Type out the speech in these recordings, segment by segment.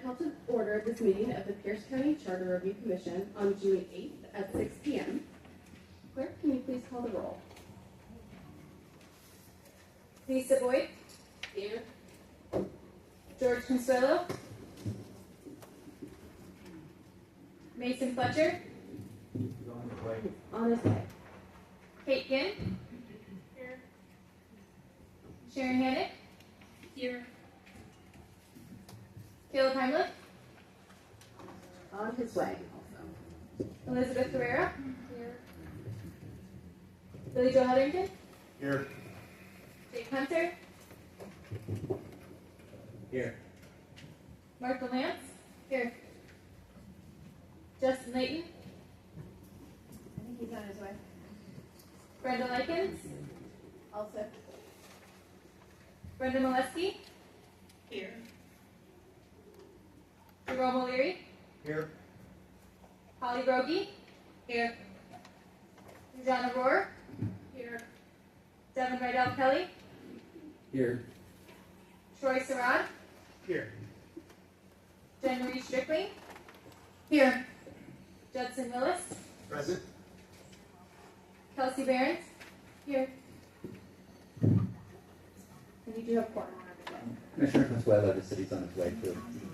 call to order this meeting of the Pierce County Charter Review Commission on June 8th at 6 p.m. Clerk, can you please call the roll? Lisa Boyd. Here. George Consuelo. Mason Fletcher. On his way. Kate Ginn. Here. Sharon Hannick. Here. Caleb Heimlich. On his way also. Elizabeth Guerrero. Here. Billy Joe Hetherington. Here. Jake Hunter. Here. Martha Lance. Here. Justin Layton. I think he's on his way. Brenda Likens. Also. Brenda Molesky. Here. Jerome O'Leary. Here. Holly Brogy. Here. Jana Rohr. Here. Devin Rydell Kelly. Here. Troy Sarad. Here. Jen Marie Strickling. Here. Judson Willis. Present. Kelsey Behrens. Here. And you do have quorum. Commissioner Consuelo, the city's on its way to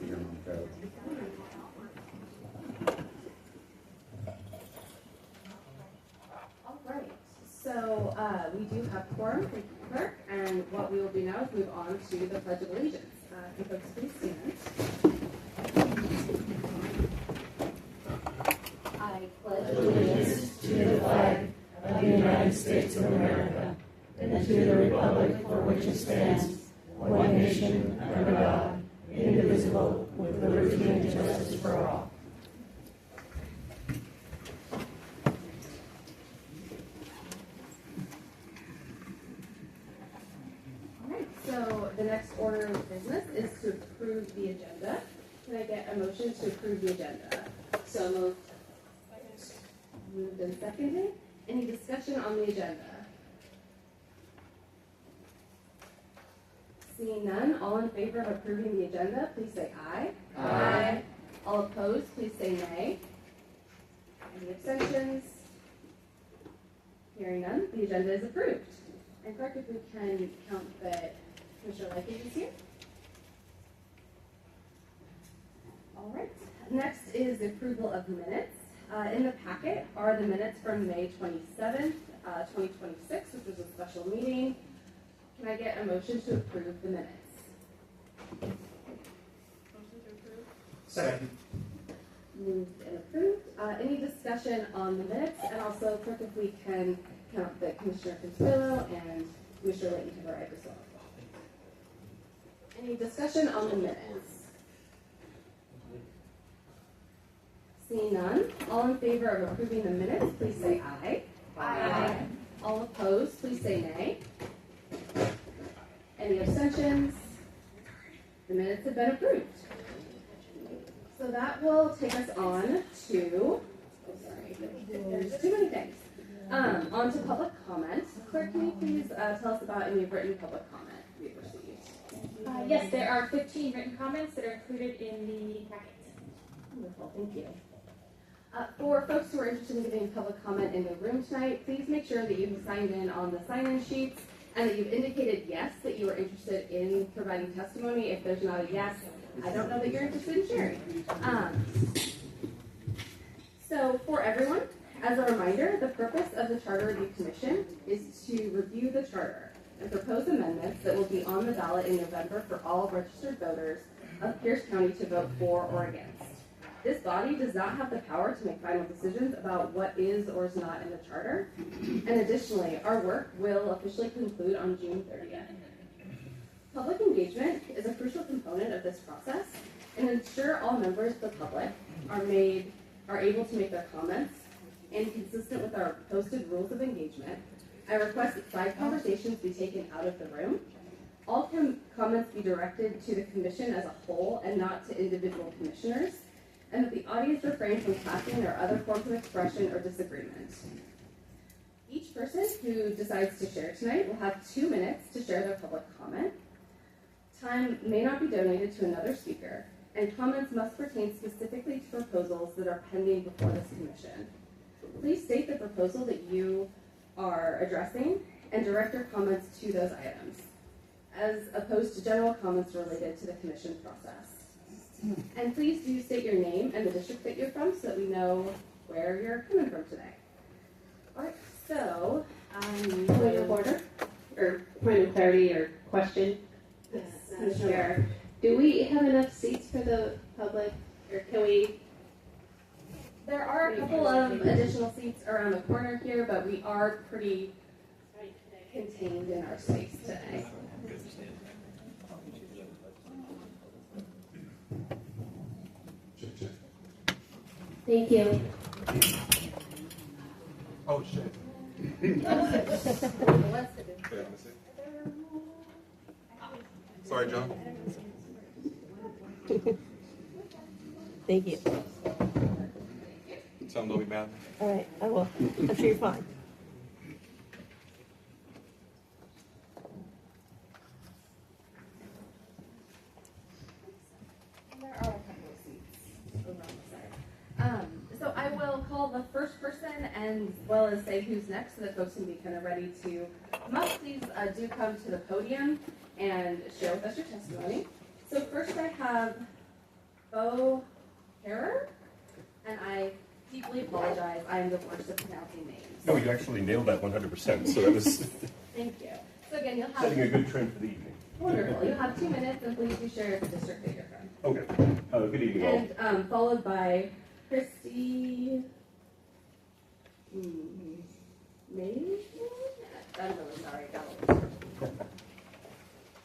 your home fairly. All right. So we do have quorum, thank you, Clerk. And what we will do now is move on to the Pledge of Allegiance. Can folks please stand? I pledge Allegiance to the flag of the United States of America and to the republic for which it stands, one nation under God, indivisible, with liberty and justice for all. All right, so the next order of business is to approve the agenda. Can I get a motion to approve the agenda? So moved. Moved and seconded. Any discussion on the agenda? Seeing none, all in favor of approving the agenda, please say aye. Aye. All opposed, please say nay. Any abstentions? Hearing none, the agenda is approved. And Clerk, if we can count that Commissioner Likens is here. All right. Next is the approval of minutes. In the packet are the minutes from May 27th, 2026, which was a special meeting. Can I get a motion to approve the minutes? Motion to approve. Second. Moved and approved. Any discussion on the minutes? And also, Clerk, if we can count that Commissioner Consuelo and Commissioner Layton have arrived as well. Any discussion on the minutes? Seeing none, all in favor of approving the minutes, please say aye. Aye. All opposed, please say nay. Any abstentions? The minutes have been approved. So that will take us on to, there's too many things. On to public comment. Clerk, can you please tell us about any written public comment we've received? Yes, there are 15 written comments that are included in the packet. Wonderful, thank you. For folks who are interested in giving public comment in the room tonight, please make sure that you've signed in on the sign-in sheets and that you've indicated yes, that you are interested in providing testimony. If there's not a yes, I don't know that you're interested in sharing. So for everyone, as a reminder, the purpose of the Charter Review Commission is to review the charter and propose amendments that will be on the ballot in November for all registered voters of Pierce County to vote for or against. This body does not have the power to make final decisions about what is or is not in the charter. And additionally, our work will officially conclude on June 30th. Public engagement is a crucial component of this process and ensure all members of the public are able to make their comments. And consistent with our posted rules of engagement, I request that side conversations be taken out of the room. All comments be directed to the commission as a whole and not to individual commissioners, and that the audience refrain from clapping or other forms of expression or disagreement. Each person who decides to share tonight will have 2 minutes to share their public comment. Time may not be donated to another speaker, and comments must pertain specifically to proposals that are pending before this commission. Please state the proposal that you are addressing and direct your comments to those items, as opposed to general comments related to the commission process. And please do state your name and the district that you're from so that we know where you're coming from today. All right, so point of order, or point of clarity or question. Madam Chair, do we have enough seats for the public, or can we? There are a couple of additional seats around the corner here, but we are pretty contained in our space today. Thank you. Oh, shit. Sorry, John. Thank you. Tell them don't be mad. All right, I will. I'm sure you're fine. There are a couple of seats over on the side. So I will call the first person and as well as say who's next so that folks can be kind of ready to come up. Please do come to the podium and share with us your testimony. So first I have Bo Harrer, and I deeply apologize. I am the worst at pronouncing names. No, you actually nailed that 100%, so that was Thank you. So again, you'll have setting a good trend for the evening. wonderful. You'll have 2 minutes, and please do share the district that you're from. Okay. Good evening, all. And followed by Christy Mays? I'm really sorry. I got a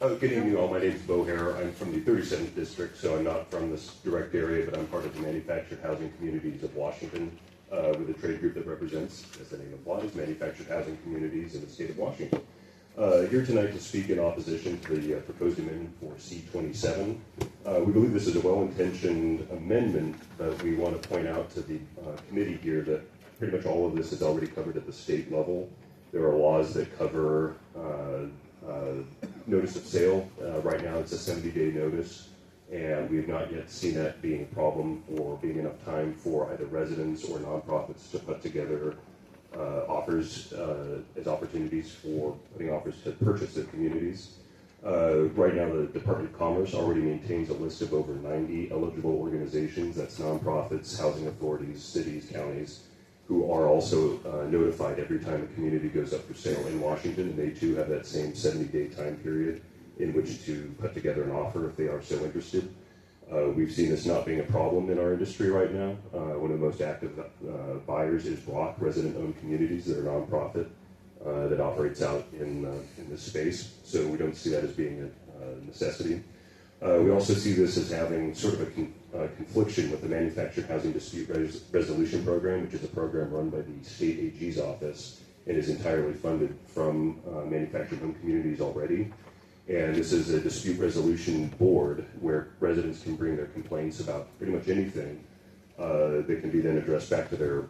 little Good evening, all. My name is Bo Harrer. I'm from the 37th District, so I'm not from this direct area, but I'm part of the manufactured housing communities of Washington, with a trade group that represents, as the name implies, manufactured housing communities in the state of Washington. Here tonight to speak in opposition to the proposed amendment for C-27. We believe this is a well-intentioned amendment, but we want to point out to the committee here that pretty much all of this is already covered at the state level. There are laws that cover notice of sale. Right now it's a 70-day notice, and we have not yet seen that being a problem or being enough time for either residents or nonprofits to put together offers as opportunities for putting offers to purchase their communities. Right now the Department of Commerce already maintains a list of over 90 eligible organizations, that's nonprofits, housing authorities, cities, counties, who are also notified every time a community goes up for sale in Washington, and they too have that same 70-day time period in which to put together an offer if they are so interested. We've seen this not being a problem in our industry right now. One of the most active buyers is Rock, resident-owned communities. They're a nonprofit that operates out in this space, so we don't see that as being a necessity. We also see this as having sort of a confliction with the Manufactured Housing Dispute Resolution Program, which is a program run by the state AG's office and is entirely funded from manufactured home communities already. And this is a dispute resolution board where residents can bring their complaints about pretty much anything. They can be then addressed back to their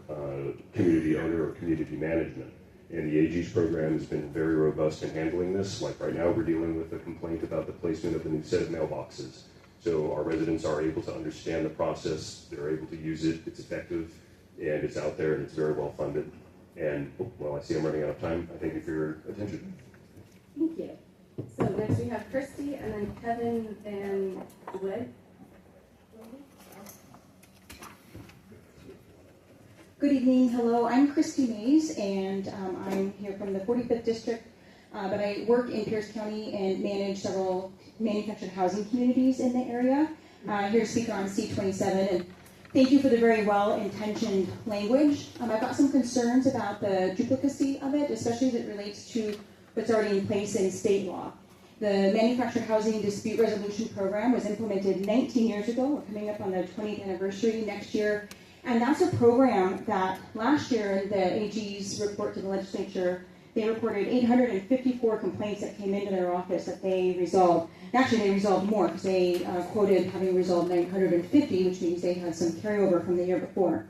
community owner or community management. And the AG's program has been very robust in handling this. Like right now, we're dealing with a complaint about the placement of a new set of mailboxes. So our residents are able to understand the process, they're able to use it, it's effective, and it's out there, and it's very well funded. And, well, I see I'm running out of time. I thank you for your attention. Thank you. So next we have Christy and then Kevin and Wood. Good evening. Hello, I'm Christy Mays, and I'm here from the 45th District, but I work in Pierce County and manage several manufactured housing communities in the area. Here to speak on C-27, and thank you for the very well-intentioned language. I've got some concerns about the duplicacy of it, especially as it relates to what's already in place in state law. The Manufactured Housing Dispute Resolution Program was implemented 19 years ago. We're coming up on the 20th anniversary next year. And that's a program that last year in the AG's report to the legislature, they reported 854 complaints that came into their office that they resolved. And actually, they resolved more because they quoted having resolved 950, which means they had some carryover from the year before.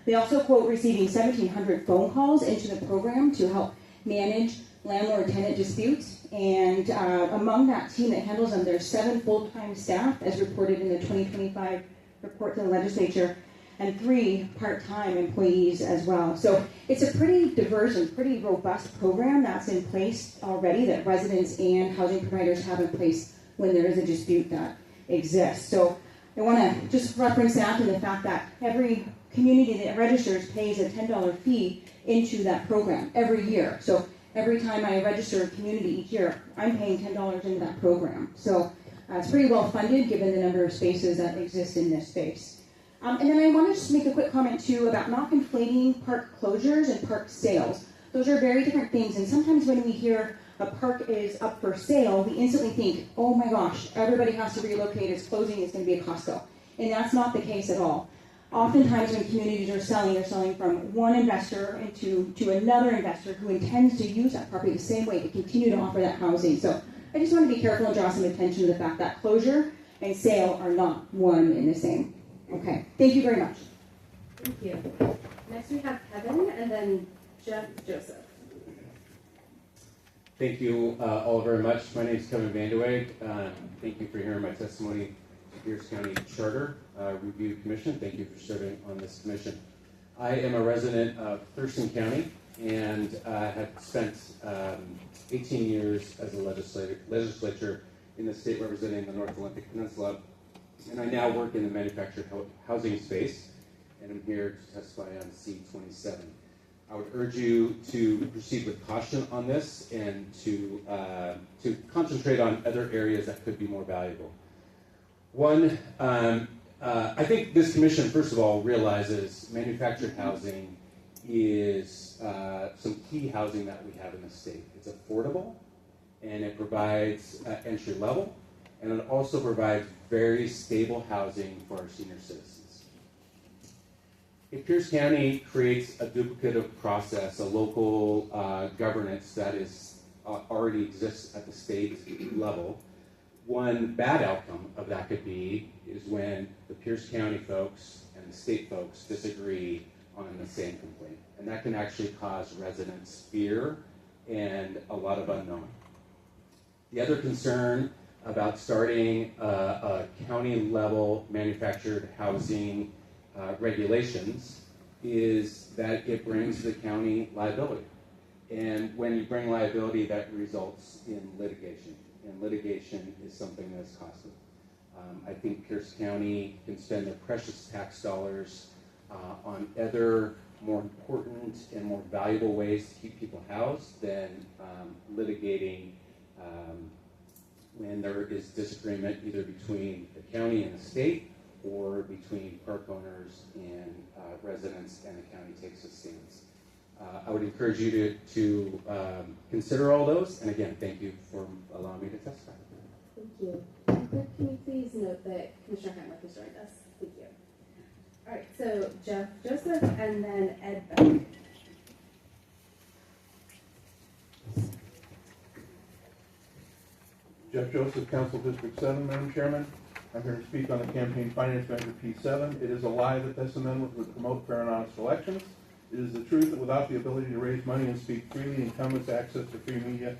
They also quote receiving 1,700 phone calls into the program to help manage landlord-tenant disputes. And among that team that handles them, there's 7 full-time staff, as reported in the 2025 report to the legislature, and 3 part-time employees as well. So it's a pretty diverse and pretty robust program that's in place already that residents and housing providers have in place when there is a dispute that exists. So I want to just reference that and the fact that every community that registers pays a $10 fee into that program every year. So every time I register a community each year, I'm paying $10 into that program. So it's pretty well funded given the number of spaces that exist in this space. And then I want to just make a quick comment too about not conflating park closures and park sales. Those are very different things, and sometimes when we hear a park is up for sale, we instantly think, oh my gosh, everybody has to relocate, it's closing, it's going to be a Costco. And that's not the case at all. Oftentimes when communities are selling, they're selling from one investor to another investor who intends to use that property the same way to continue to offer that housing. So I just want to be careful and draw some attention to the fact that closure and sale are not one and the same. Okay, thank you very much. Thank you. Next we have Kevin and then Jeff Joseph. Thank you all very much. My name is Kevin Vanderweg. Thank you for hearing my testimony to Pierce County Charter Review Commission. Thank you for serving on this commission. I am a resident of Thurston County and have spent 18 years as a legislature in the state representing the North Olympic Peninsula. And I now work in the manufactured housing space, and I'm here to testify on C-27. I would urge you to proceed with caution on this and to concentrate on other areas that could be more valuable. One, I think this commission, first of all, realizes manufactured housing is some key housing that we have in the state. It's affordable, and it provides entry level, and it also provides very stable housing for our senior citizens. If Pierce County creates a duplicative process, a local governance that is already exists at the state level, one bad outcome of that could be is when the Pierce County folks and the state folks disagree on the same complaint. And that can actually cause residents fear and a lot of unknown. The other concern about starting a county-level manufactured housing regulations is that it brings the county liability. And when you bring liability, that results in litigation. And litigation is something that's costly. I think Pierce County can spend their precious tax dollars on other more important and more valuable ways to keep people housed than litigating when there is disagreement either between the county and the state or between park owners and residents and the county takes a stance. I would encourage you to consider all those, and again, thank you for allowing me to testify. Thank you. And Clerk, can you please note that Commissioner Heinrich has joined us? Thank you. All right, so Jeff Joseph and then Ed Beck. Jeff Joseph, Council District 7, Madam Chairman. I'm here to speak on the campaign finance measure P7. It is a lie that this amendment would promote fair and honest elections. It is the truth that without the ability to raise money and speak freely, incumbents' access to free media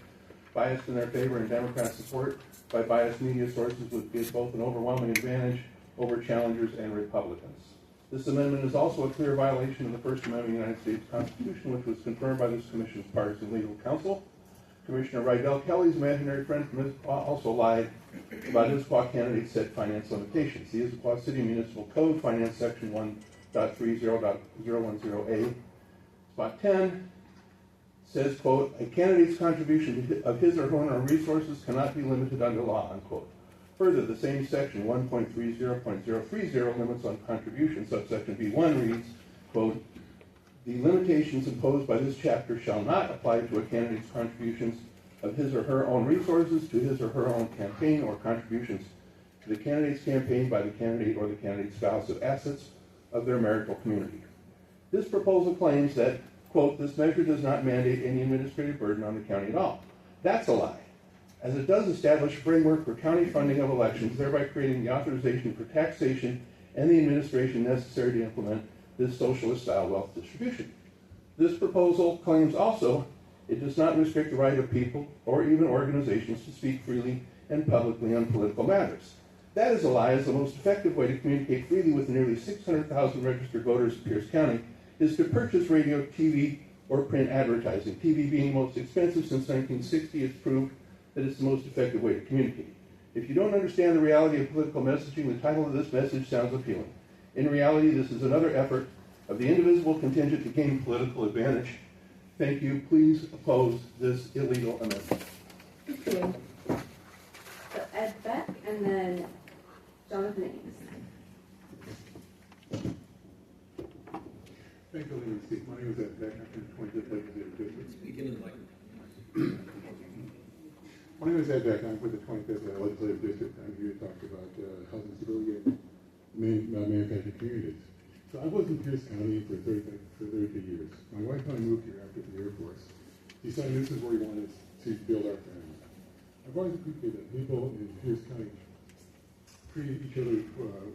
biased in their favor and Democrat support by biased media sources would give both an overwhelming advantage over challengers and Republicans. This amendment is also a clear violation of the First Amendment of the United States Constitution, which was confirmed by this Commission's partisan legal counsel. Commissioner Rydell Kelly's imaginary friend from Issaquah also lied about Issaquah candidates set finance limitations. The Issaquah City Municipal Code, Finance Section 1.30.010A, Spot 10, says, quote, a candidate's contribution of his or her own resources cannot be limited under law, unquote. Further, the same section 1.30.030 limits on contribution, subsection B1 reads, quote, the limitations imposed by this chapter shall not apply to a candidate's contributions of his or her own resources to his or her own campaign or contributions to the candidate's campaign by the candidate or the candidate's spouse of assets of their marital community. This proposal claims that, quote, this measure does not mandate any administrative burden on the county at all. That's a lie, as it does establish a framework for county funding of elections, thereby creating the authorization for taxation and the administration necessary to implement this socialist-style wealth distribution. This proposal claims also It does not restrict the right of people or even organizations to speak freely and publicly on political matters. That is a lie, as the most effective way to communicate freely with nearly 600,000 registered voters in Pierce County is to purchase radio, TV, or print advertising. TV being the most expensive since 1960, it's proved that it's the most effective way to communicate. If you don't understand the reality of political messaging, the title of this message sounds appealing. In reality, this is another effort of the indivisible contingent to gain political advantage. Thank you. Please oppose this illegal amendment. Thank you. So Ed Beck and then Jonathan Ames. Thank you, Lynn. My name is Ed Beck. I'm from the 25th Legislative District. Speak into the microphone. My name is Ed Beck. I'm with the 25th Legislative District. I'm here to talk about housing stability and manufactured communities. So I was in Pierce County for 32 years. My wife and I moved here after the Air Force. Decided this is where we wanted to build our family. I've always appreciated that people in Pierce County treat each other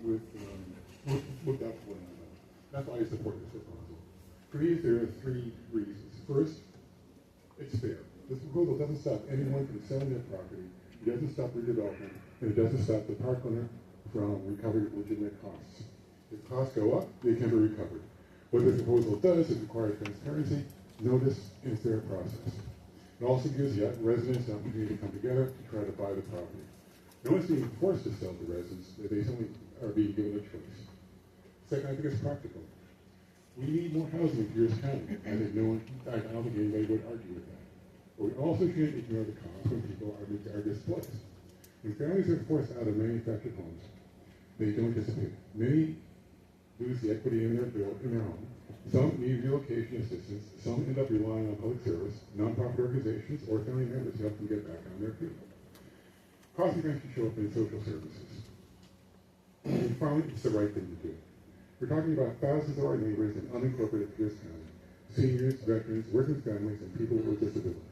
looked out for one another. That's why I support this proposal. For me, there are three reasons. First, it's fair. This proposal doesn't stop anyone from selling their property. It doesn't stop redevelopment, and it doesn't stop the park owner from recovering legitimate costs. If costs go up, they can be recovered. What this proposal does is require transparency, notice, and fair process. It also gives the residents the opportunity to come together to try to buy the property. No one's being forced to sell to residents, they simply are being given a choice. Second, I think it's practical. We need more housing in Pierce County. I don't think anybody would argue with that. But we also shouldn't ignore the cost when people are displaced. When families are forced out of manufactured homes, they don't disappear. Many lose the equity in their home. Some need relocation assistance. Some end up relying on public service, nonprofit organizations, or family members to help them get back on their feet. Cost eventually show up in social services. And finally, it's the right thing to do. We're talking about thousands of our neighbors in unincorporated Pierce County, seniors, veterans, working families, and people with disabilities.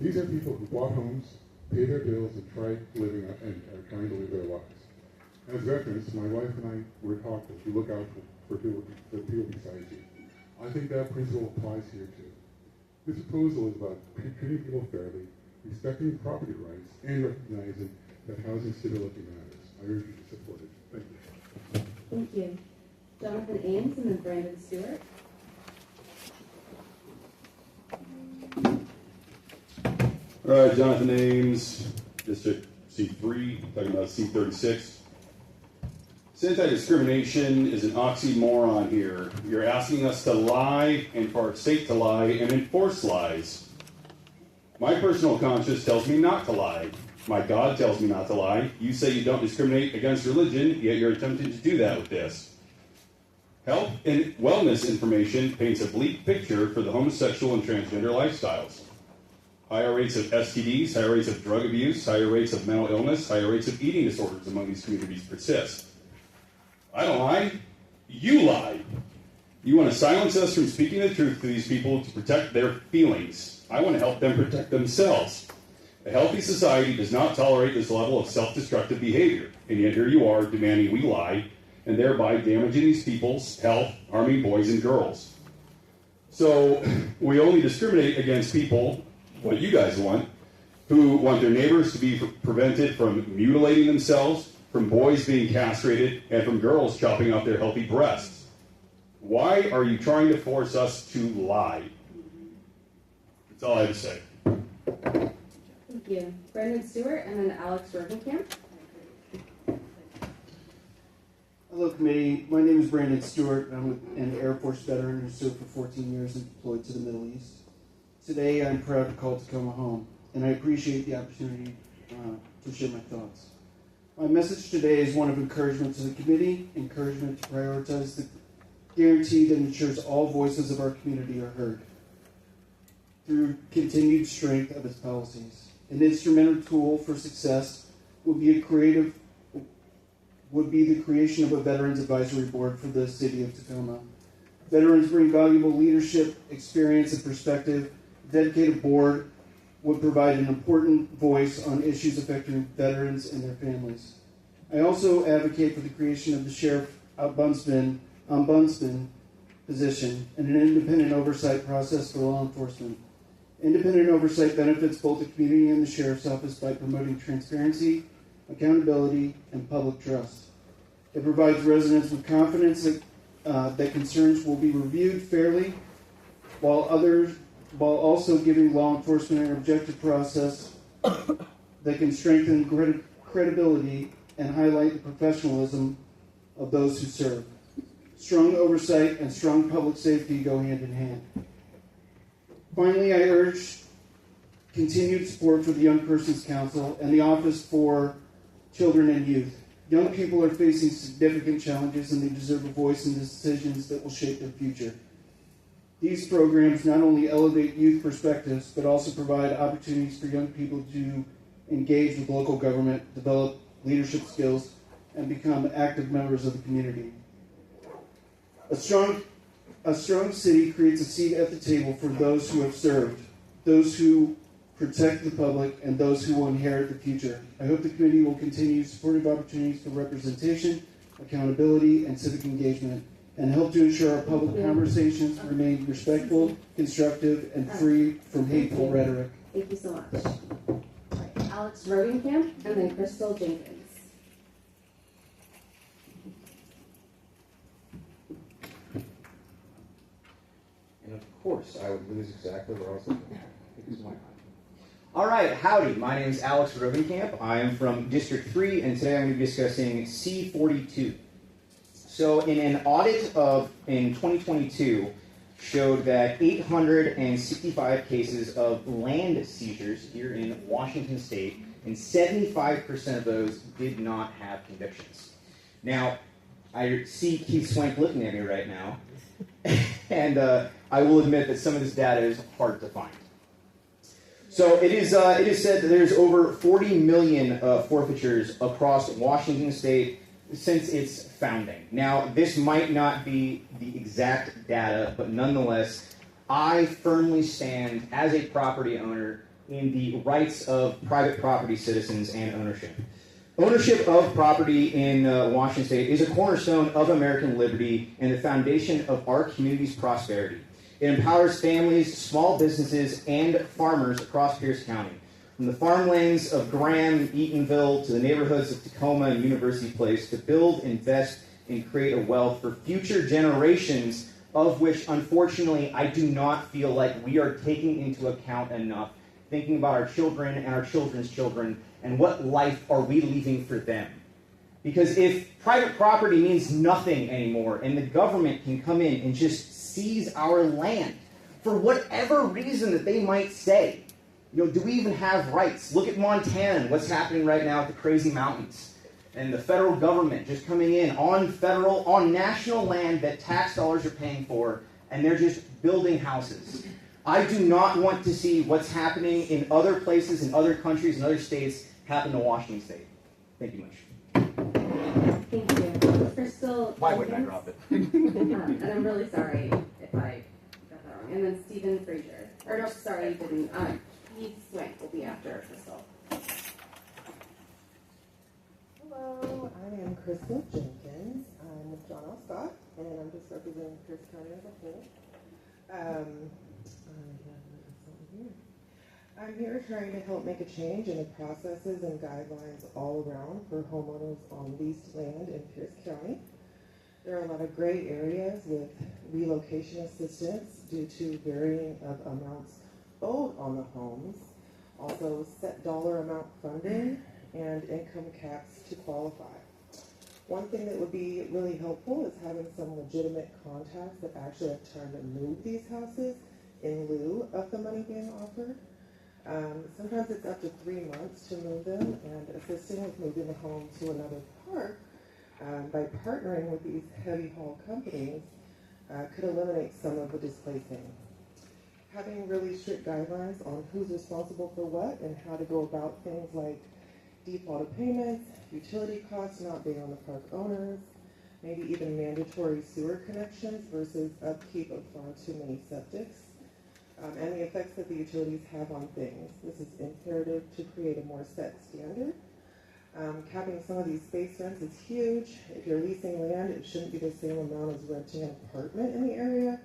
These are people who bought homes, pay their bills, and are trying to live their lives. As veterans, my wife and I were taught that you look out for people beside you. I think that principle applies here too. This proposal is about treating people fairly, respecting property rights, and recognizing that housing stability matters. I urge you to support it. Thank you. Thank you. Jonathan Ames and then Brandon Stewart. All right, Jonathan Ames, District C3, talking about C36. Anti-discrimination is an oxymoron here. You're asking us to lie and for our state to lie and enforce lies. My personal conscience tells me not to lie. My God tells me not to lie. You say you don't discriminate against religion, yet you're attempting to do that with this. Health and wellness information paints a bleak picture for the homosexual and transgender lifestyles. Higher rates of STDs, higher rates of drug abuse, higher rates of mental illness, higher rates of eating disorders among these communities persist. I don't lie. You lie. You want to silence us from speaking the truth to these people to protect their feelings. I want to help them protect themselves. A healthy society does not tolerate this level of self-destructive behavior, and yet here you are demanding we lie, and thereby damaging these people's health, harming boys and girls. So we only discriminate against people, what you guys want, who want their neighbors to be prevented from mutilating themselves, from boys being castrated, and from girls chopping off their healthy breasts. Why are you trying to force us to lie? That's all I have to say. Thank you. Brandon Stewart and then Alex Rosenkamp. Hello, committee. My name is Brandon Stewart. I'm an Air Force veteran who served for 14 years and deployed to the Middle East. Today, I'm proud to call Tacoma home, and I appreciate the opportunity to share my thoughts. My message today is one of encouragement to the committee, encouragement to prioritize the guarantee that ensures all voices of our community are heard through continued strength of its policies. An instrumental tool for success would be the creation of a Veterans Advisory Board for the city of Tacoma. Veterans bring valuable leadership, experience, and perspective. A dedicated board would provide an important voice on issues affecting veterans and their families. I also advocate for the creation of the Sheriff Ombudsman position and an independent oversight process for law enforcement. Independent oversight benefits both the community and the sheriff's office by promoting transparency, accountability, and public trust. It provides residents with confidence that concerns will be reviewed fairly, while also giving law enforcement an objective process that can strengthen credibility and highlight the professionalism of those who serve. Strong oversight and strong public safety go hand in hand. Finally, I urge continued support for the Young Persons Council and the Office for Children and Youth. Young people are facing significant challenges and they deserve a voice in the decisions that will shape their future. These programs not only elevate youth perspectives, but also provide opportunities for young people to engage with local government, develop leadership skills, and become active members of the community. A strong city creates a seat at the table for those who have served, those who protect the public, and those who will inherit the future. I hope the committee will continue supportive opportunities for representation, accountability, and civic engagement, and help to ensure our public conversations remain respectful, constructive, and free from hateful rhetoric. Thank you so much. All right, Alex Rogenkamp, and then Crystal Jenkins. And of course, I would lose exactly where I was looking at. All right, howdy. My name is Alex Rogenkamp. I am from District 3, and today I'm going to be discussing C42. So in an audit in 2022 showed that 865 cases of land seizures here in Washington State, and 75% of those did not have convictions. Now, I see Keith Swank looking at me right now, and I will admit that some of this data is hard to find. So it is said that there's over 40 million forfeitures across Washington State since its founding. Now, this might not be the exact data, but nonetheless, I firmly stand as a property owner in the rights of private property citizens and ownership. Ownership of property in Washington State is a cornerstone of American liberty and the foundation of our community's prosperity. It empowers families, small businesses, and farmers across Pierce County. From the farmlands of Graham, Eatonville, to the neighborhoods of Tacoma and University Place, to build, invest, and create a wealth for future generations, of which, unfortunately, I do not feel like we are taking into account enough, thinking about our children and our children's children, and what life are we leaving for them. Because if private property means nothing anymore, and the government can come in and just seize our land for whatever reason that they might say. Do we even have rights? Look at Montana and what's happening right now at the Crazy Mountains. And the federal government just coming in on national land that tax dollars are paying for, and they're just building houses. I do not want to see what's happening in other places, in other countries, in other states, happen to Washington State. Thank you much. Thank you. Crystal. Why wouldn't I drop it? And I'm really sorry if I got that wrong. And then Stephen Frazier. Or no, sorry, you didn't. Keith Swank will be after Crystal. Hello, I am Crystal Jenkins. I'm with John L. Scott, and I'm just representing Pierce County as a whole. I'm here trying to help make a change in the processes and guidelines all around for homeowners on leased land in Pierce County. There are a lot of gray areas with relocation assistance due to varying of amounts owed on the homes, also set dollar amount funding, and income caps to qualify. One thing that would be really helpful is having some legitimate contacts that actually have time to move these houses in lieu of the money being offered. Sometimes it's up to 3 months to move them, and assisting with moving the home to another park by partnering with these heavy haul companies could eliminate some of the displacing. Having really strict guidelines on who's responsible for what and how to go about things like defaulted payments, utility costs not being on the park owners, maybe even mandatory sewer connections versus upkeep of far too many septics, and the effects that the utilities have on things. This is imperative to create a more set standard. Capping some of these space rents is huge. If you're leasing land, it shouldn't be the same amount as renting an apartment in the area.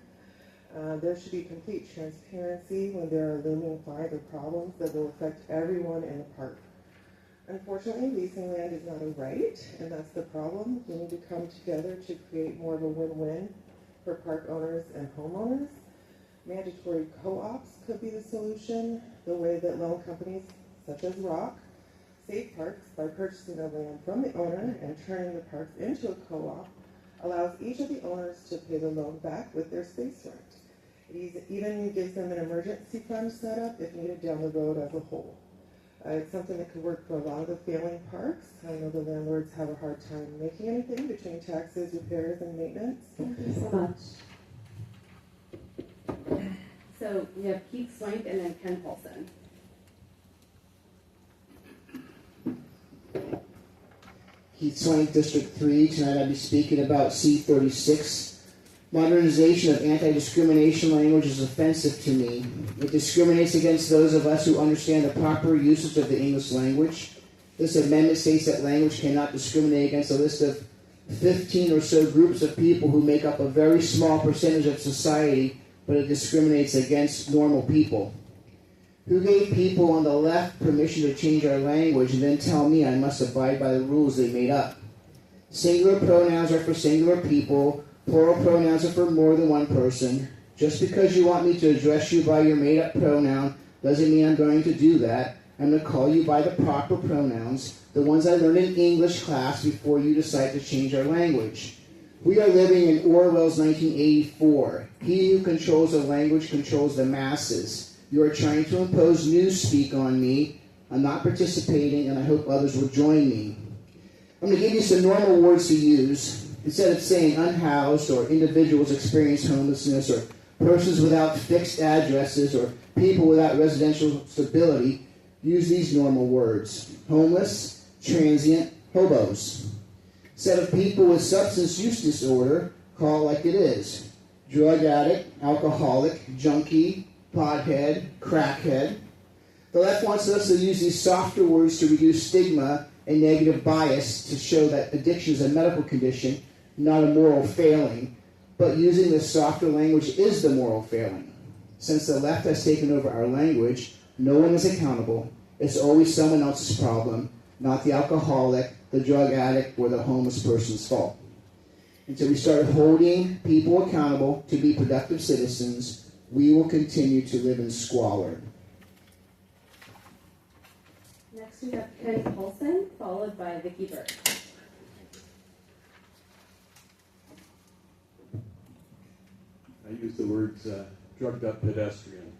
There should be complete transparency when there are looming fines or problems that will affect everyone in the park. Unfortunately, leasing land is not a right, and that's the problem. We need to come together to create more of a win-win for park owners and homeowners. Mandatory co-ops could be the solution, the way that loan companies, such as Rock, save parks by purchasing the land from the owner and turning the parks into a co-op, allows each of the owners to pay the loan back with their space rent. It even gives them an emergency fund set up if needed down the road as a whole. It's something that could work for a lot of the failing parks. I know the landlords have a hard time making anything between taxes, repairs, and maintenance. Thank you so much. So we have Keith Swank and then Ken Paulson. Keith Swank, District 3. Tonight I'll be speaking about C36. Modernization of anti-discrimination language is offensive to me. It discriminates against those of us who understand the proper usage of the English language. This amendment states that language cannot discriminate against a list of 15 or so groups of people who make up a very small percentage of society, but it discriminates against normal people. Who gave people on the left permission to change our language and then tell me I must abide by the rules they made up? Singular pronouns are for singular people. Plural pronouns are for more than one person. Just because you want me to address you by your made-up pronoun doesn't mean I'm going to do that. I'm going to call you by the proper pronouns, the ones I learned in English class before you decide to change our language. We are living in Orwell's 1984. He who controls the language controls the masses. You are trying to impose newspeak on me. I'm not participating, and I hope others will join me. I'm going to give you some normal words to use. Instead of saying unhoused or individuals experience homelessness or persons without fixed addresses or people without residential stability, use these normal words. Homeless, transient, hobos. Instead of people with substance use disorder, call it like it is. Drug addict, alcoholic, junkie, pothead, crackhead. The left wants us to use these softer words to reduce stigma and negative bias to show that addiction is a medical condition, not a moral failing, but using this softer language is the moral failing. Since the left has taken over our language, no one is accountable. It's always someone else's problem, not the alcoholic, the drug addict, or the homeless person's fault. Until we start holding people accountable to be productive citizens, we will continue to live in squalor. Next we have Ken Paulson, followed by Vicki Burke. I use the words drugged up pedestrian.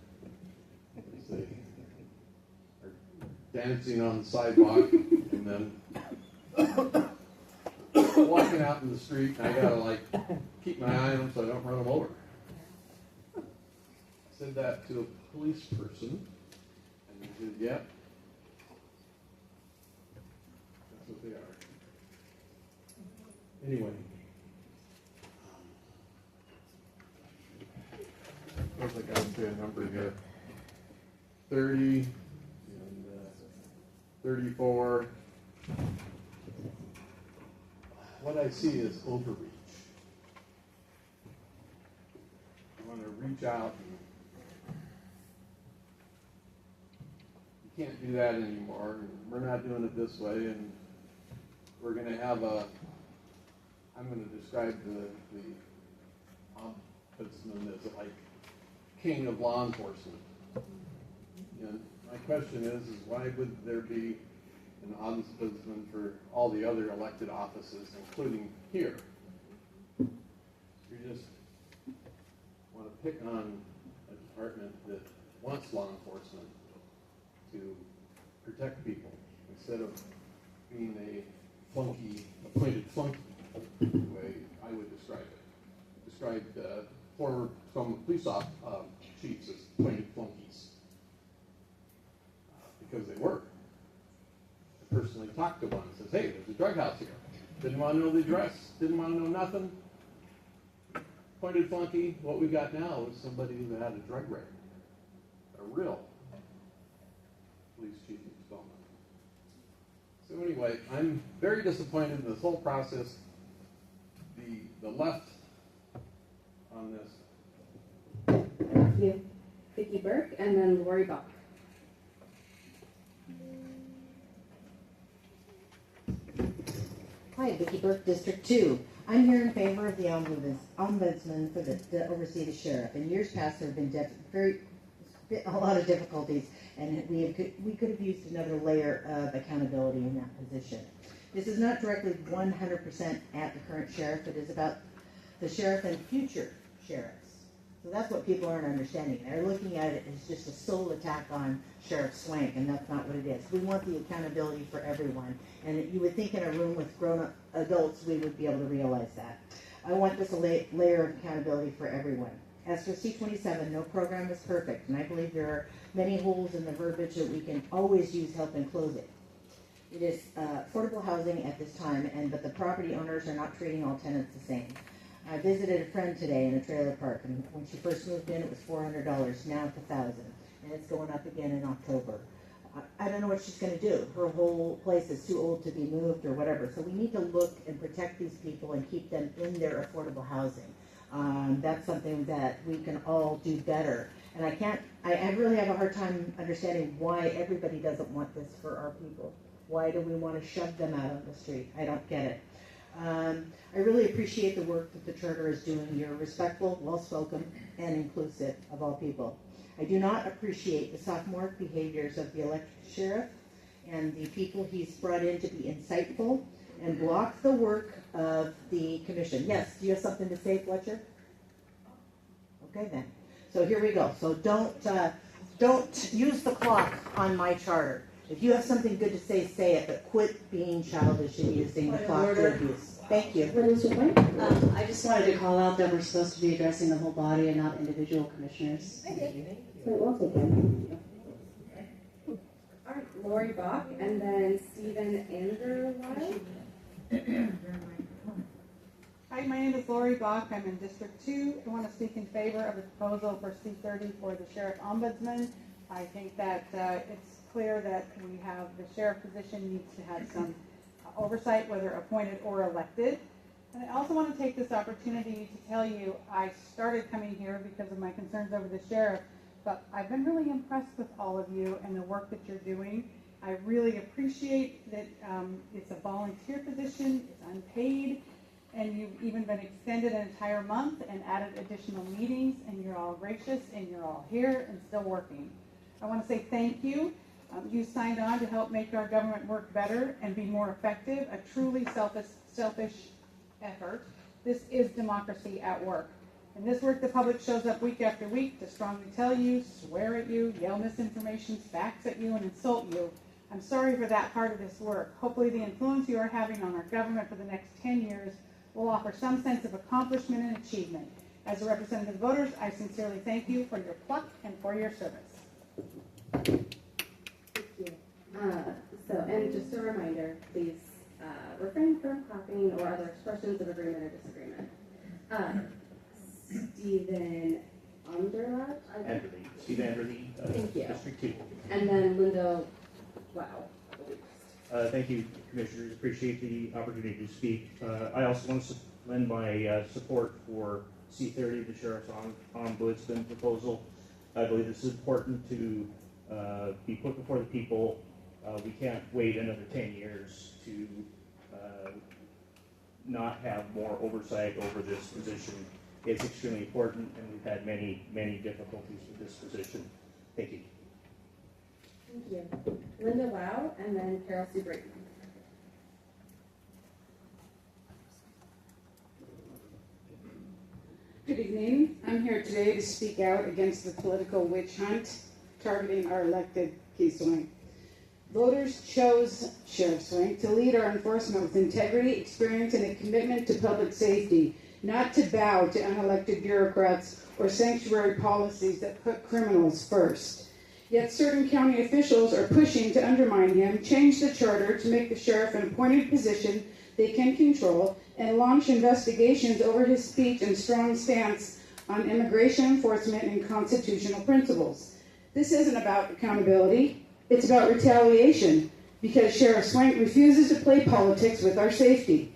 As they are dancing on the sidewalk and then walking out in the street, and I gotta keep my eye on them so I don't run them over. I said that to a police person, and they said, "Yep, that's what they are." Anyway. Looks like I would say a number here. 30 and 34. What I see is overreach. I want to reach out. You can't do that anymore. We're not doing it this way, and we're going to have I'm going to describe the ombudsman as like king of law enforcement. And my question is why would there be an ombudsman for all the other elected offices, including here? You just want to pick on a department that wants law enforcement to protect people instead of being a appointed flunky, the way I would describe it. Described former police chiefs as appointed flunkies. Because they were. I personally talked to one and says, "Hey, there's a drug house here." Didn't want to know the address, didn't want to know nothing. Appointed flunky. What we got now is somebody who had a drug raid. A real police chief in Spelman. So anyway, I'm very disappointed in this whole process. The left on this Thank you. Vicki Burke, and then Lori Bach. Hi, Vicki Burke, District 2. I'm here in favor of the ombudsman for to oversee the sheriff. In years past, there have been a lot of difficulties, and we could have used another layer of accountability in that position. This is not directly 100% at the current sheriff. It is about the sheriff and future sheriffs. So that's what people aren't understanding. They're looking at it as just a sole attack on Sheriff Swank, and that's not what it is. We want the accountability for everyone, and you would think in a room with grown-up adults we would be able to realize that. I want this layer of accountability for everyone. As for C-27, no program is perfect, and I believe there are many holes in the verbiage that we can always use help in closing. It is affordable housing at this time, but the property owners are not treating all tenants the same. I visited a friend today in a trailer park, and when she first moved in, it was $400. Now it's $1,000, and it's going up again in October. I don't know what she's going to do. Her whole place is too old to be moved or whatever. So we need to look and protect these people and keep them in their affordable housing. That's something that we can all do better. And I really have a hard time understanding why everybody doesn't want this for our people. Why do we want to shove them out on the street? I don't get it. I really appreciate the work that the Charter is doing. You're respectful, well-spoken, and inclusive of all people. I do not appreciate the sophomoric behaviors of the elected sheriff and the people he's brought in to be insightful and block the work of the commission. Yes, do you have something to say, Fletcher? Okay then. So here we go. So don't use the clock on my charter. If you have something good to say it, but quit being childish and using the clock to abuse. Thank you. What is your point? I just wanted to call out that we're supposed to be addressing the whole body and not individual commissioners. Well taken. All right, Lori Bach, and then Stephen Anderlyle. Hi, my name is Lori Bach. I'm in District 2. I want to speak in favor of the proposal for C30 for the Sheriff Ombudsman. I think that it's clear that we have the sheriff position needs to have some oversight, whether appointed or elected. And I also want to take this opportunity to tell you I started coming here because of my concerns over the sheriff, but I've been really impressed with all of you and the work that you're doing. I really appreciate that it's a volunteer position, it's unpaid, and you've even been extended an entire month and added additional meetings, and you're all gracious and you're all here and still working. I want to say thank you. You signed on to help make our government work better and be more effective, a truly selfish effort. This is democracy at work. In this work, the public shows up week after week to strongly tell you, swear at you, yell misinformation, facts at you, and insult you. I'm sorry for that part of this work. Hopefully the influence you are having on our government for the next 10 years will offer some sense of accomplishment and achievement. As a representative of voters, I sincerely thank you for your pluck and for your service. And just a reminder, please refrain from clapping or other expressions of agreement or disagreement. Stephen Anderlyle? Steve Anderley, Thank you. District 2. And then Linda, wow. Thank you, Commissioners. Appreciate the opportunity to speak. I also want to lend my support for C30, the Sheriff's Ombudsman proposal. I believe this is important to be put before the people. We can't wait another 10 years to not have more oversight over this position. It's extremely important, and we've had many, many difficulties with this position. Thank you. Thank you. Linda Wow, and then Carol Sue Brayton. Good evening. I'm here today to speak out against the political witch hunt targeting our elected Keith Swank. Voters chose Sheriff Swank to lead our enforcement with integrity, experience, and a commitment to public safety, not to bow to unelected bureaucrats or sanctuary policies that put criminals first. Yet certain county officials are pushing to undermine him, change the charter to make the sheriff an appointed position they can control, and launch investigations over his speech and strong stance on immigration enforcement and constitutional principles. This isn't about accountability. It's about retaliation, because Sheriff Swank refuses to play politics with our safety.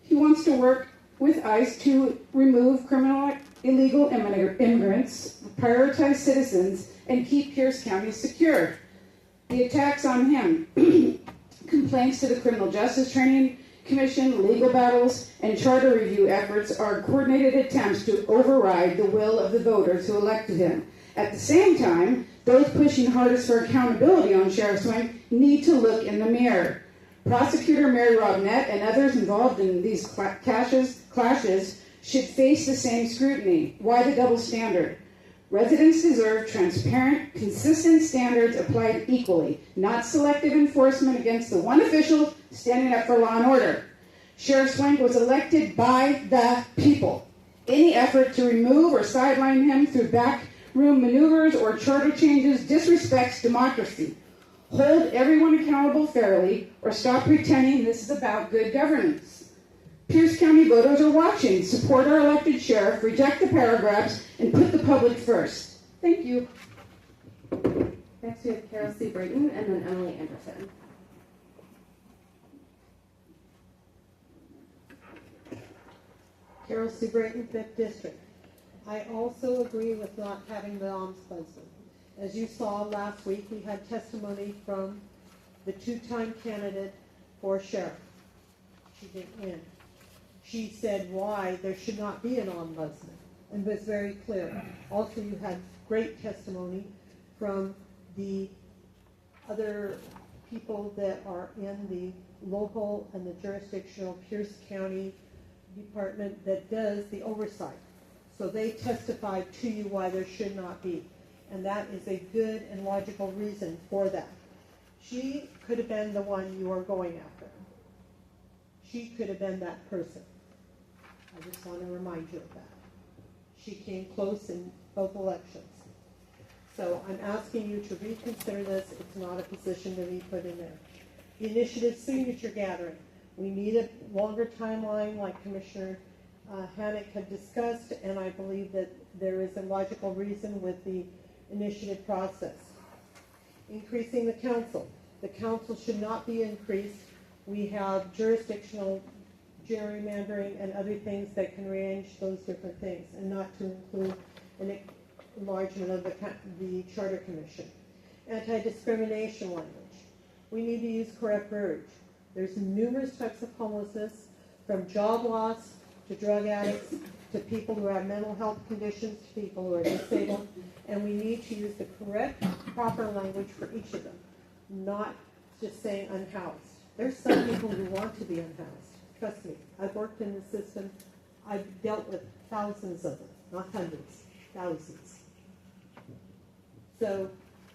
He wants to work with ICE to remove criminal illegal immigrants, prioritize citizens, and keep Pierce County secure. The attacks on him, complaints to the Criminal Justice Training Commission, legal battles, and charter review efforts are coordinated attempts to override the will of the voters who elected him. At the same time, those pushing hardest for accountability on Sheriff Swing need to look in the mirror. Prosecutor Mary Robnett and others involved in these clashes should face the same scrutiny. Why the double standard? Residents deserve transparent, consistent standards applied equally, not selective enforcement against the one official standing up for law and order. Sheriff Swank was elected by the people. Any effort to remove or sideline him through backroom maneuvers or charter changes disrespects democracy. Hold everyone accountable fairly, or stop pretending this is about good governance. Pierce County voters are watching. Support our elected sheriff, reject the paragraphs, and put the public first. Thank you. Next we have Carol C. Brayton and then Emily Anderson. Carol C. Brayton, 5th District. I also agree with not having the ombudsman. As you saw last week, we had testimony from the two-time candidate for sheriff. She didn't win. She said why there should not be an ombudsman, and was very clear. Also, you had great testimony from the other people that are in the local and the jurisdictional Pierce County department that does the oversight. So they testified to you why there should not be. And that is a good and logical reason for that. She could have been the one you are going after. She could have been that person. I just want to remind you of that. She came close in both elections. So I'm asking you to reconsider this. It's not a position to be put in there. The initiative signature gathering. We need a longer timeline like Commissioner Hannick had discussed, and I believe that there is a logical reason with the initiative process. Increasing the council. The council should not be increased. We have jurisdictional gerrymandering and other things that can arrange those different things, and not to include an enlargement of the Charter Commission. Anti-discrimination language. We need to use correct verbiage. There's numerous types of homelessness, from job loss to drug addicts to people who have mental health conditions to people who are disabled, and we need to use the correct, proper language for each of them, not just saying unhoused. There's some people who want to be unhoused. Trust me, I've worked in the system. I've dealt with thousands of them, not hundreds, thousands. So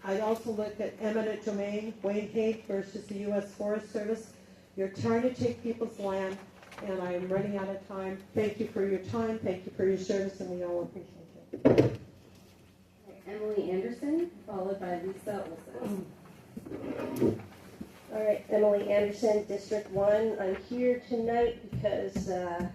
I'd also look at eminent domain, Wayne Hague versus the U.S. Forest Service. You're trying to take people's land, and I am running out of time. Thank you for your time. Thank you for your service, and we all appreciate it. Emily Anderson, followed by Lisa Olson. All right, Emily Anderson, District 1. I'm here tonight because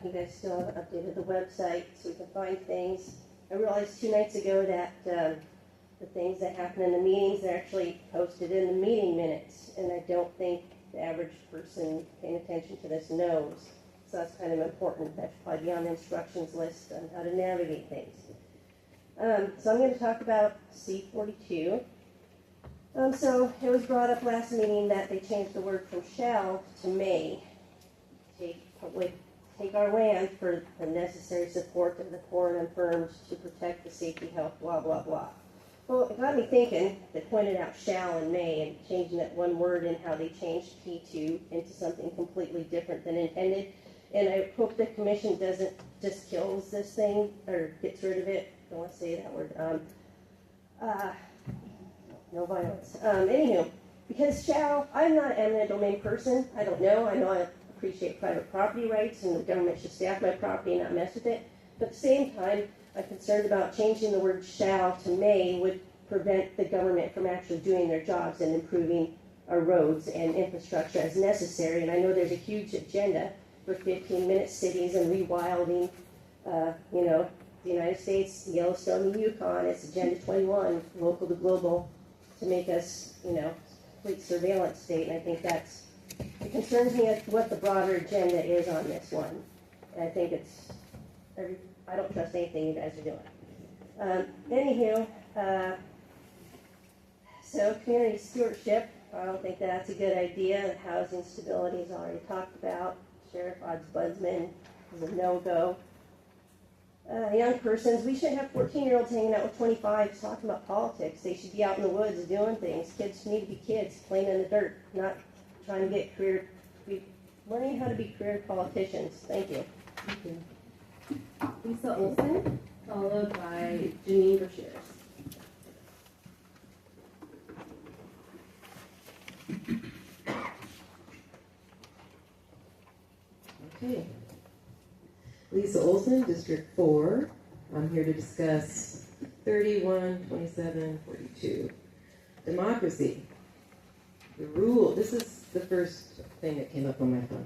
you guys still haven't updated the website so we can find things. I realized 2 nights ago that the things that happen in the meetings are actually posted in the meeting minutes, and I don't think the average person paying attention to this knows. So that's kind of important. That should probably be on the instructions list on how to navigate things. So I'm going to talk about C42. So it was brought up last meeting that they changed the word from shall to may. Take our land for the necessary support of the poor and infirm to protect the safety, health, blah, blah, blah. Well, it got me thinking. They pointed out shall and may and changing that one word and how they changed P2 into something completely different than intended. And I hope the commission doesn't just kills this thing or gets rid of it. I don't want to say that word. No violence. Anywho, because shall, I'm not an eminent domain person. I don't know. I know I appreciate private property rights and the government should stay off my property and not mess with it. But at the same time, I'm concerned about changing the word shall to may would prevent the government from actually doing their jobs and improving our roads and infrastructure as necessary. And I know there's a huge agenda for 15-minute cities and rewilding, the United States, Yellowstone, and Yukon. It's Agenda 21, local to global, to make us, complete surveillance state. And I think it concerns me what the broader agenda is on this one. And I think I don't trust anything you guys are doing. Anywho, so community stewardship, I don't think that's a good idea. Housing stability is already talked about. Sheriff Ombudsman is a no-go. Young persons, we shouldn't have 14-year-olds hanging out with 25s talking about politics. They should be out in the woods doing things. Kids need to be kids, playing in the dirt, not trying to get learning how to be career politicians. Thank you. Thank you. Lisa Olson, followed by Janine Brashears. Okay. Lisa Olson, District 4. I'm here to discuss 31, 27, 42. Democracy. The rule, this is the first thing that came up on my phone.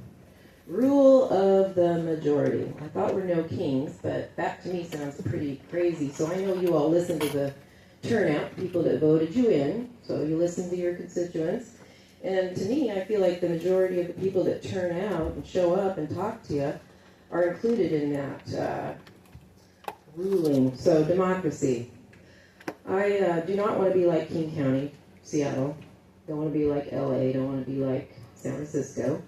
Rule of the majority. I thought we're no kings, but that to me sounds pretty crazy. So I know you all listened to the turnout, people that voted you in, so you listen to your constituents. And to me, I feel like the majority of the people that turn out and show up and talk to you are included in that ruling. So democracy. I do not want to be like King County, Seattle. Don't want to be like LA. Don't want to be like San Francisco.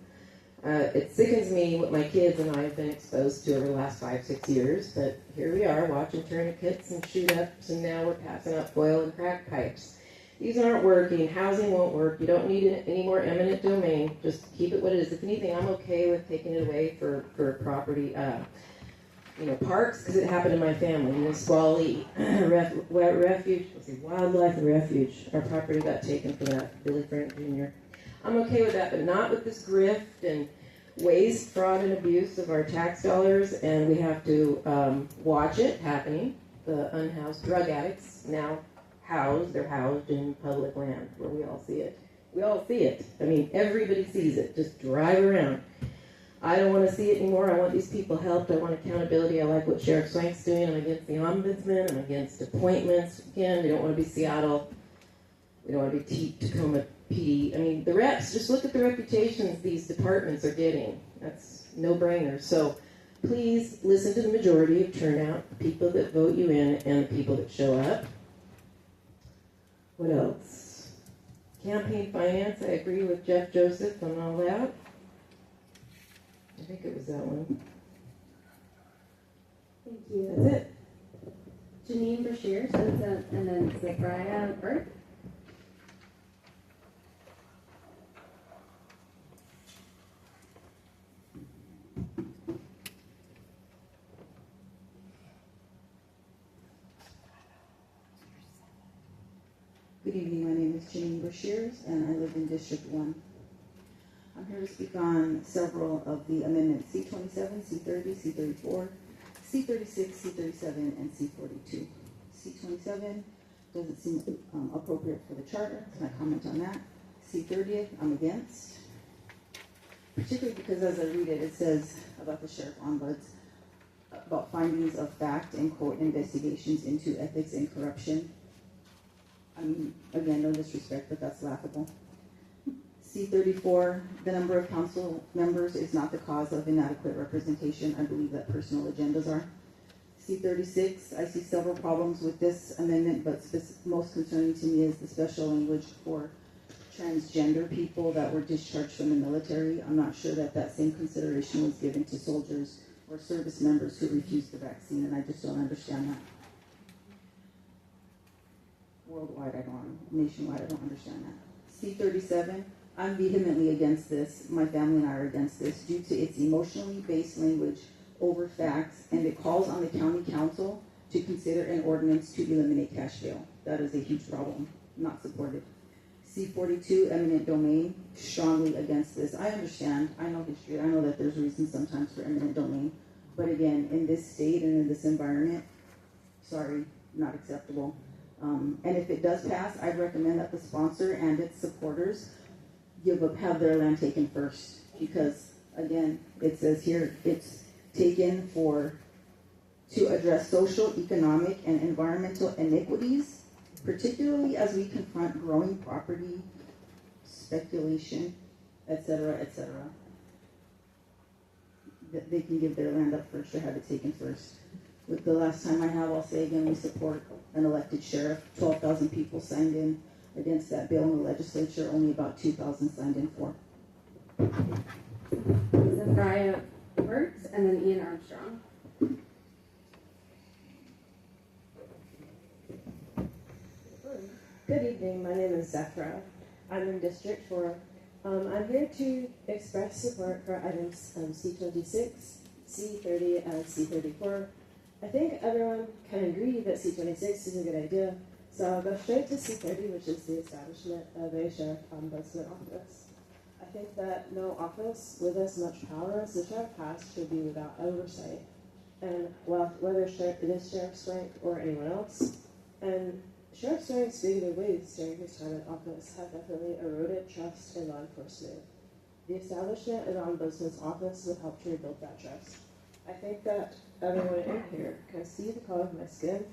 It sickens me what my kids and I have been exposed to over the last 5-6 years. But here we are watching tourniquets and shoot-ups, and now we're passing out foil and crack pipes. These aren't working. Housing won't work. You don't need any more eminent domain. Just keep it what it is. If anything, I'm okay with taking it away for property, parks, because it happened in my family. Nisqually Refuge, Wildlife and Refuge. Our property got taken for that. Billy Frank Jr. I'm okay with that, but not with this grift and waste, fraud, and abuse of our tax dollars. And we have to watch it happening. The unhoused drug addicts now they're housed in public land where we all see it. We all see it. I mean, everybody sees it. Just drive around. I don't want to see it anymore. I want these people helped. I want accountability. I like what Sheriff Swank's doing. I'm against the ombudsman. I'm against appointments. Again, we don't want to be Seattle. We don't want to be Tacoma PD. I mean, the reps, just look at the reputations these departments are getting. That's no-brainer. So please listen to the majority of turnout, the people that vote you in, and the people that show up. What else? Campaign finance, I agree with Jeff Joseph on all that. I think it was that one. Thank you. That's it. Janine Brashears, and then Zachariah Burke. Good evening, my name is Janine Brashears, and I live in District 1. I'm here to speak on several of the amendments, C27, C30, C34, C36, C37, and C42. C27 doesn't seem appropriate for the charter. Can I comment on that? C30, I'm against, particularly because as I read it, it says about the Sheriff Ombuds, about findings of fact and quote investigations into ethics and corruption. I mean, again, no disrespect, but that's laughable. C34, the number of council members is not the cause of inadequate representation. I believe that personal agendas are. C36, I see several problems with this amendment, but most concerning to me is the special language for transgender people that were discharged from the military. I'm not sure that that same consideration was given to soldiers or service members who refused the vaccine, and I just don't understand that. Worldwide, nationwide, I don't understand that. C37, I'm vehemently against this. My family and I are against this due to its emotionally based language over facts, and it calls on the county council to consider an ordinance to eliminate cash bail. That is a huge problem, not supported. C42, eminent domain, strongly against this. I understand, I know history, I know that there's reasons sometimes for eminent domain, but again, in this state and in this environment, sorry, not acceptable. And if it does pass, I'd recommend that the sponsor and its supporters have their land taken first, because again, it says here it's taken to address social, economic, and environmental inequities, particularly as we confront growing property speculation, etc., that they can give their land up first or have it taken first. With the last time I have, I'll say again, we support an elected sheriff. 12,000 people signed in against that bill in the legislature, only about 2,000 signed in for. Zachariah Works, and then Ian Armstrong. Good evening, my name is Zafra. I'm in District 4. I'm here to express support for items C26, C30, and C34. I think everyone can agree that C26 is a good idea, so I'll go straight to C30, which is the establishment of a sheriff ombudsman office. I think that no office with as much power as the sheriff has should be without oversight, and well, whether it is Sheriff Swank or anyone else. And Sheriff Swank, speaking of ways during his time in office, have definitely eroded trust in law enforcement. The establishment of an ombudsman's office would help to rebuild that trust. I think that everyone in here can see the color of my skin,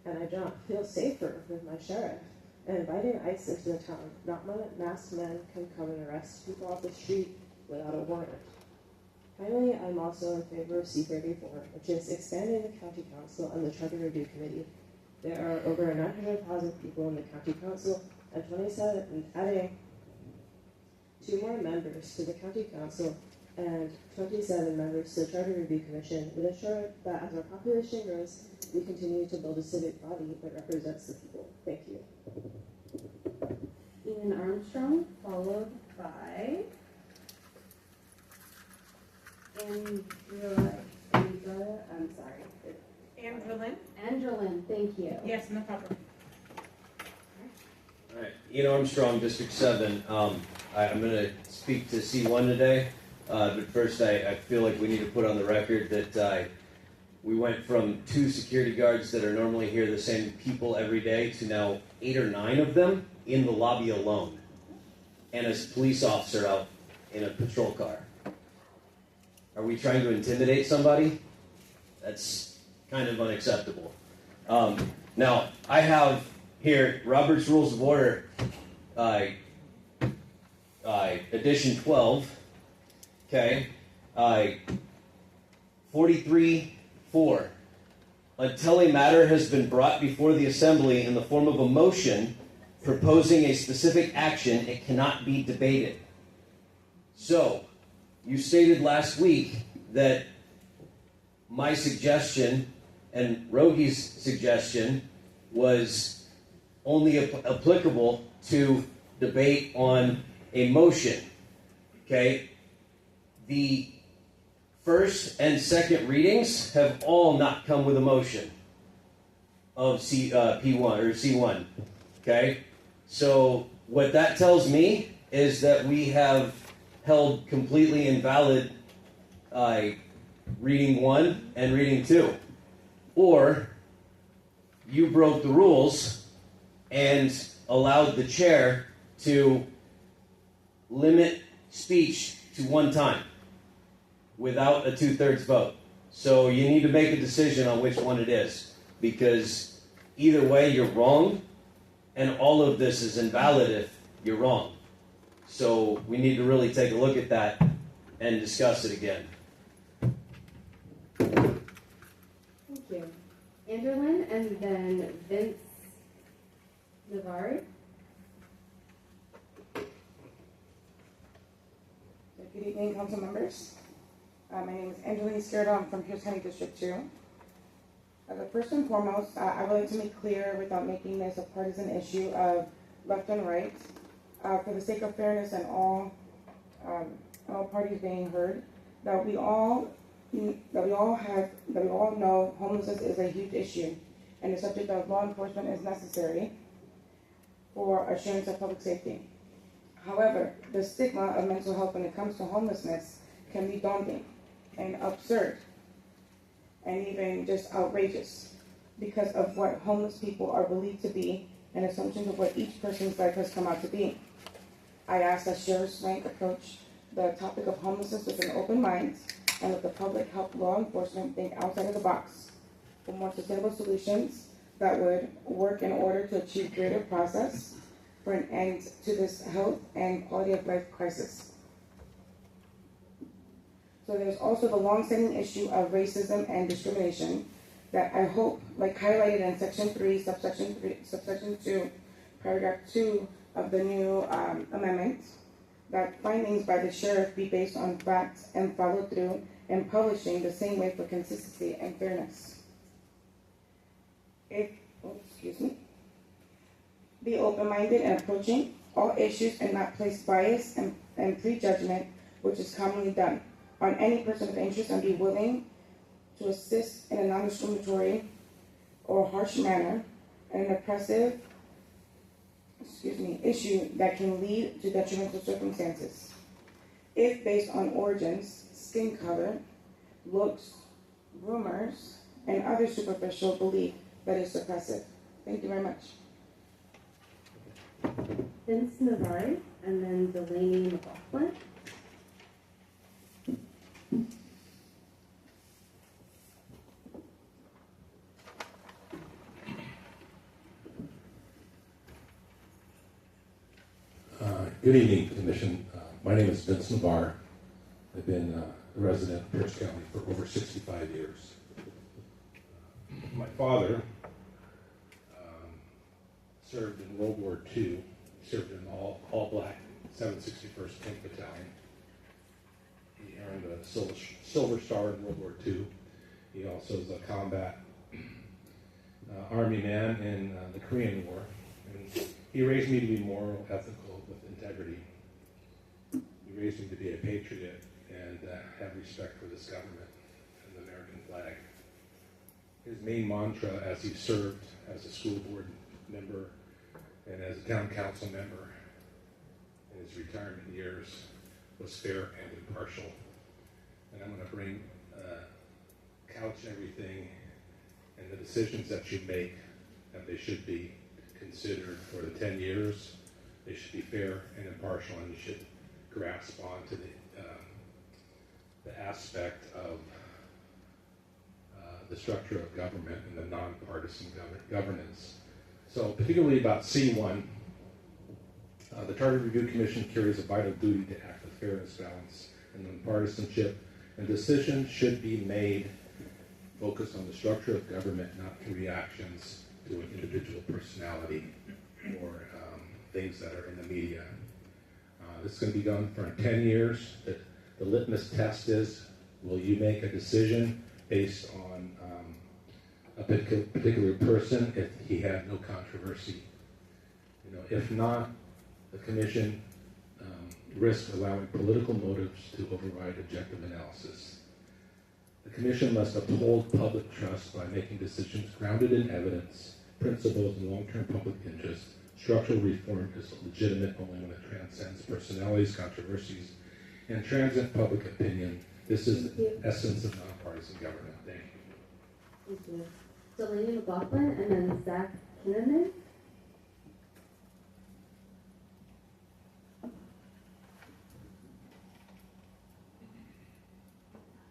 and I do not feel safer with my sheriff. And inviting ICE into the town, not masked men can come and arrest people off the street without a warrant. Finally, I'm also in favor of C34, which is expanding the county council and the charter review committee. There are over 900,000 people in the county council, and adding 2 more members to the county council and 27 members to the charter review commission would ensure that as our population grows, we continue to build a civic body that represents the people. Thank you. Ian Armstrong, followed by Andrea, I'm sorry. Angelin, thank you. Yes, no problem. All right, Ian Armstrong, District 7. I'm going to speak to C1 today, but first I feel like we need to put on the record that we went from 2 security guards that are normally here, the same people every day, to now 8 or 9 of them in the lobby alone, and a police officer out in a patrol car. Are we trying to intimidate somebody? That's kind of unacceptable. Now, I have here Robert's Rules of Order, edition 12, okay, 43.4. Until a matter has been brought before the assembly in the form of a motion proposing a specific action, it cannot be debated. So, you stated last week that my suggestion and Rogi's suggestion was only applicable to debate on a motion. Okay? The first and second readings have all not come with a motion of P1 or C1. Okay? So what that tells me is that we have held completely invalid reading 1 and reading 2. Or you broke the rules and allowed the chair to limit speech to 1 time without a 2/3 vote. So you need to make a decision on which one it is, because either way you're wrong, and all of this is invalid if you're wrong. So we need to really take a look at that and discuss it again. Thank you. Anderlin, and then Vince Navari. Good evening, council members. My name is Angelina Skirdo. I'm from Pierce County District 2. First and foremost, I would like to make clear, without making this a partisan issue of left and right, for the sake of fairness and all parties being heard, that we all know homelessness is a huge issue, and the subject of law enforcement is necessary for assurance of public safety. However, the stigma of mental health when it comes to homelessness can be daunting and absurd and even just outrageous because of what homeless people are believed to be and assumptions of what each person's life has come out to be. I ask that Sheriff Swank approach the topic of homelessness with an open mind and let the public help law enforcement think outside of the box for more sustainable solutions that would work in order to achieve greater process for an end to this health and quality of life crisis. So there's also the long-standing issue of racism and discrimination that I hope, like highlighted in section 3, subsection 2, paragraph 2 of the new amendment, that findings by the sheriff be based on facts and follow through in publishing the same way for consistency and fairness. Be open-minded in approaching all issues and not place bias and prejudgment, which is commonly done, on any person of interest, and be willing to assist in a non-discriminatory or harsh manner in an oppressive issue that can lead to detrimental circumstances. If based on origins, skin color, looks, rumors, and other superficial belief that is suppressive. Thank you very much. Vince Navarre, and then Delaney McLaughlin. Good evening, Commission. My name is Vince Navarre. I've been a resident of Pierce County for over 65 years. My father served in World War II. He served in the all-black 761st Tank Battalion. He earned a Silver Star in World War II. He also is a combat Army man in the Korean War. And he raised me to be moral, ethical, with integrity. He raised me to be a patriot and have respect for this government and the American flag. His main mantra as he served as a school board member and as a town council member in his retirement years was fair and impartial. And I'm going to couch everything and the decisions that you make, that they should be considered for the 10 years. They should be fair and impartial, and you should grasp onto the aspect of the structure of government and the nonpartisan governance. So particularly about C1, the Charter Review Commission carries a vital duty to act with fairness, balance, and nonpartisanship, and decisions should be made focused on the structure of government, not through reactions to an individual personality or things that are in the media. This is going to be done for 10 years. The litmus test is, will you make a decision based on a particular person if he had no controversy? If not, the commission risks allowing political motives to override objective analysis. The commission must uphold public trust by making decisions grounded in evidence, principles, and long-term public interest. Structural reform is legitimate only when it transcends personalities, controversies, and transient public opinion. This is the essence of nonpartisan government. Thank you. Thank you. Delaney McLaughlin, and then Zach Kinnaman.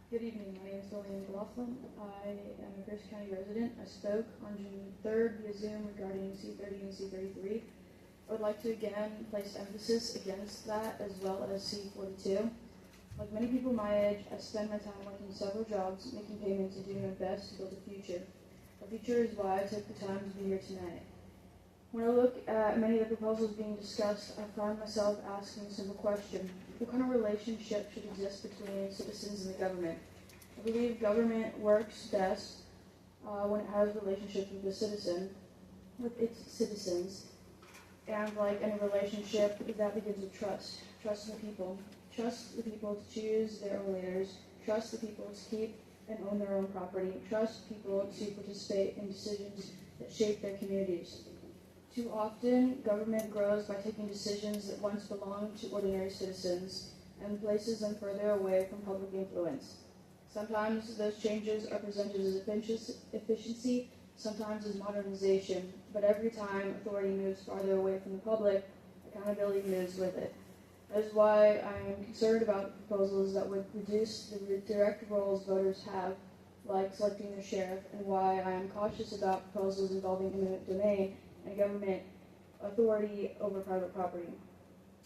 Good evening, my name is Delaney McLaughlin. I am a Pierce County resident. I spoke on June 3rd via Zoom regarding C30 and C33. I would like to again place emphasis against that, as well as C42. Like many people my age, I spend my time working several jobs, making payments, and doing my best to build a future. A future is why I took the time to be here tonight. When I look at many of the proposals being discussed, I find myself asking a simple question. What kind of relationship should exist between citizens and the government? I believe government works best when it has relationships with with its citizens. And like any relationship, that begins with trust. Trust in the people. Trust the people to choose their own leaders. Trust the people to keep and own their own property. Trust people to participate in decisions that shape their communities. Too often, government grows by taking decisions that once belonged to ordinary citizens and places them further away from public influence. Sometimes those changes are presented as efficiency, sometimes as modernization, but every time authority moves farther away from the public, accountability moves with it. That is why I am concerned about proposals that would reduce the direct roles voters have, like selecting their sheriff, and why I am cautious about proposals involving eminent domain and government authority over private property.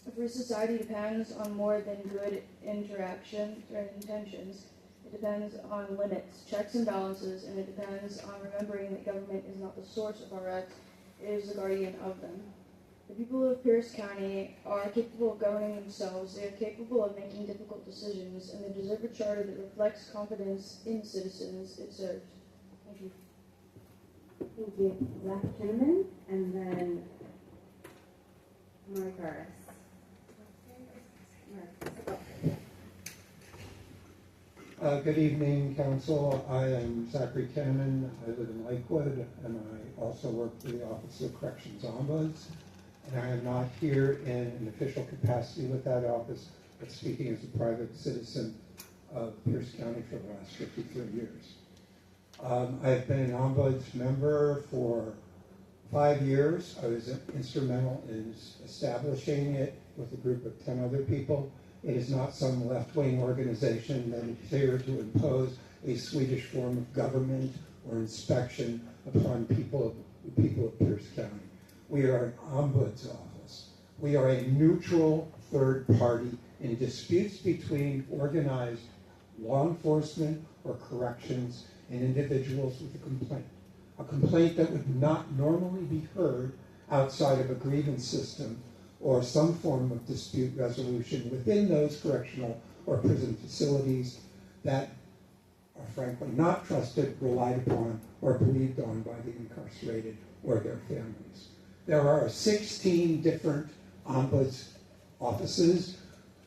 A free society depends on more than good interaction or intentions. It It depends on limits, checks and balances, and it depends on remembering that government is not the source of our rights, it is the guardian of them. The people of Pierce County are capable of governing themselves, they are capable of making difficult decisions, and they deserve a charter that reflects confidence in the citizens it serves. Thank you. Thank you, Zach Kinnaman, and then Mark Garris. Good evening, Council. I am Zachary Kinnaman. I live in Lakewood, and I also work for the Office of Corrections Ombuds. And I am not here in an official capacity with that office, but speaking as a private citizen of Pierce County for the last 53 years. I've been an Ombuds member for 5 years. I was instrumental in establishing it with a group of 10 other people. It is not some left-wing organization that is here to impose a Swedish form of government or inspection upon people of Pierce County. We are an ombuds office. We are a neutral third party in disputes between organized law enforcement or corrections and individuals with a complaint that would not normally be heard outside of a grievance system or some form of dispute resolution within those correctional or prison facilities that are frankly not trusted, relied upon, or believed on by the incarcerated or their families. There are 16 different ombuds offices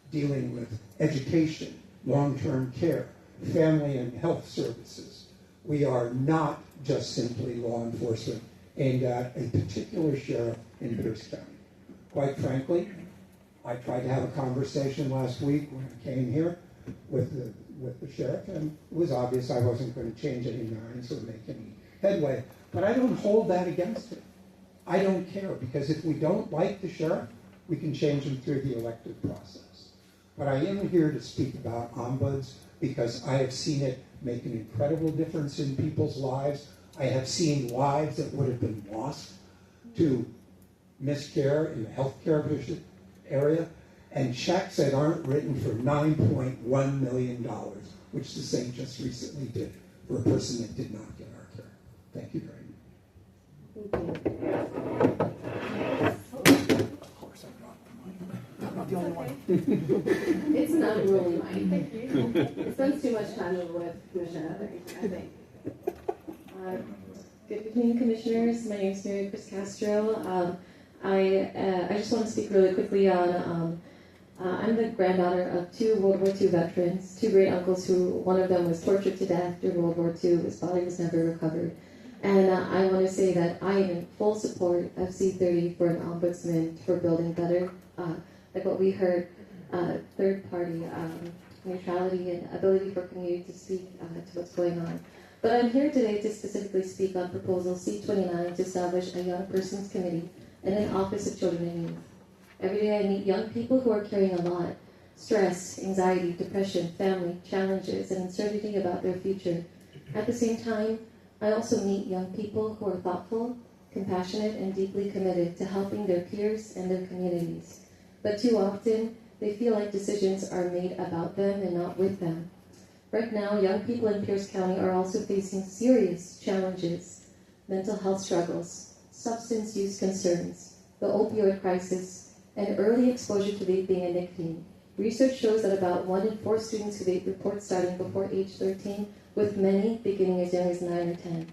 dealing with education, long-term care, family and health services. We are not just simply law enforcement aimed at a particular sheriff in Pierce County. Quite frankly, I tried to have a conversation last week when I came here with the sheriff, and it was obvious I wasn't going to change any minds or make any headway. But I don't hold that against him. I don't care, because if we don't like the sheriff, we can change him through the elective process. But I am here to speak about ombuds because I have seen it make an incredible difference in people's lives. I have seen lives that would have been lost to miscare in the healthcare area, and checks that aren't written for $9.1 million, which the state just recently did for a person that did not get our care. Thank you very much. Of course I'm not the only one. It's an unruly mind. Thank you. Spends too much time with Commissioner Etherington, I think. Good evening, Commissioners. My name is Mary Chris Castro. I just want to speak really quickly on, I'm the granddaughter of 2 World War II veterans, 2 great uncles who, one of them was tortured to death during World War II. His body was never recovered. And I want to say that I am in full support of C30 for an ombudsman for building better, like what we heard, third-party neutrality and ability for community to speak to what's going on. But I'm here today to specifically speak on Proposal C29 to establish a Young Persons Committee and an Office of Children and Youth. Every day I meet young people who are carrying a lot: stress, anxiety, depression, family, challenges, and uncertainty about their future. At the same time, I also meet young people who are thoughtful, compassionate, and deeply committed to helping their peers and their communities. But too often, they feel like decisions are made about them and not with them. Right now, young people in Pierce County are also facing serious challenges: mental health struggles, substance use concerns, the opioid crisis, and early exposure to vaping and nicotine. Research shows that about 1 in 4 students who vape report starting before age 13, with many beginning as young as 9 or 10.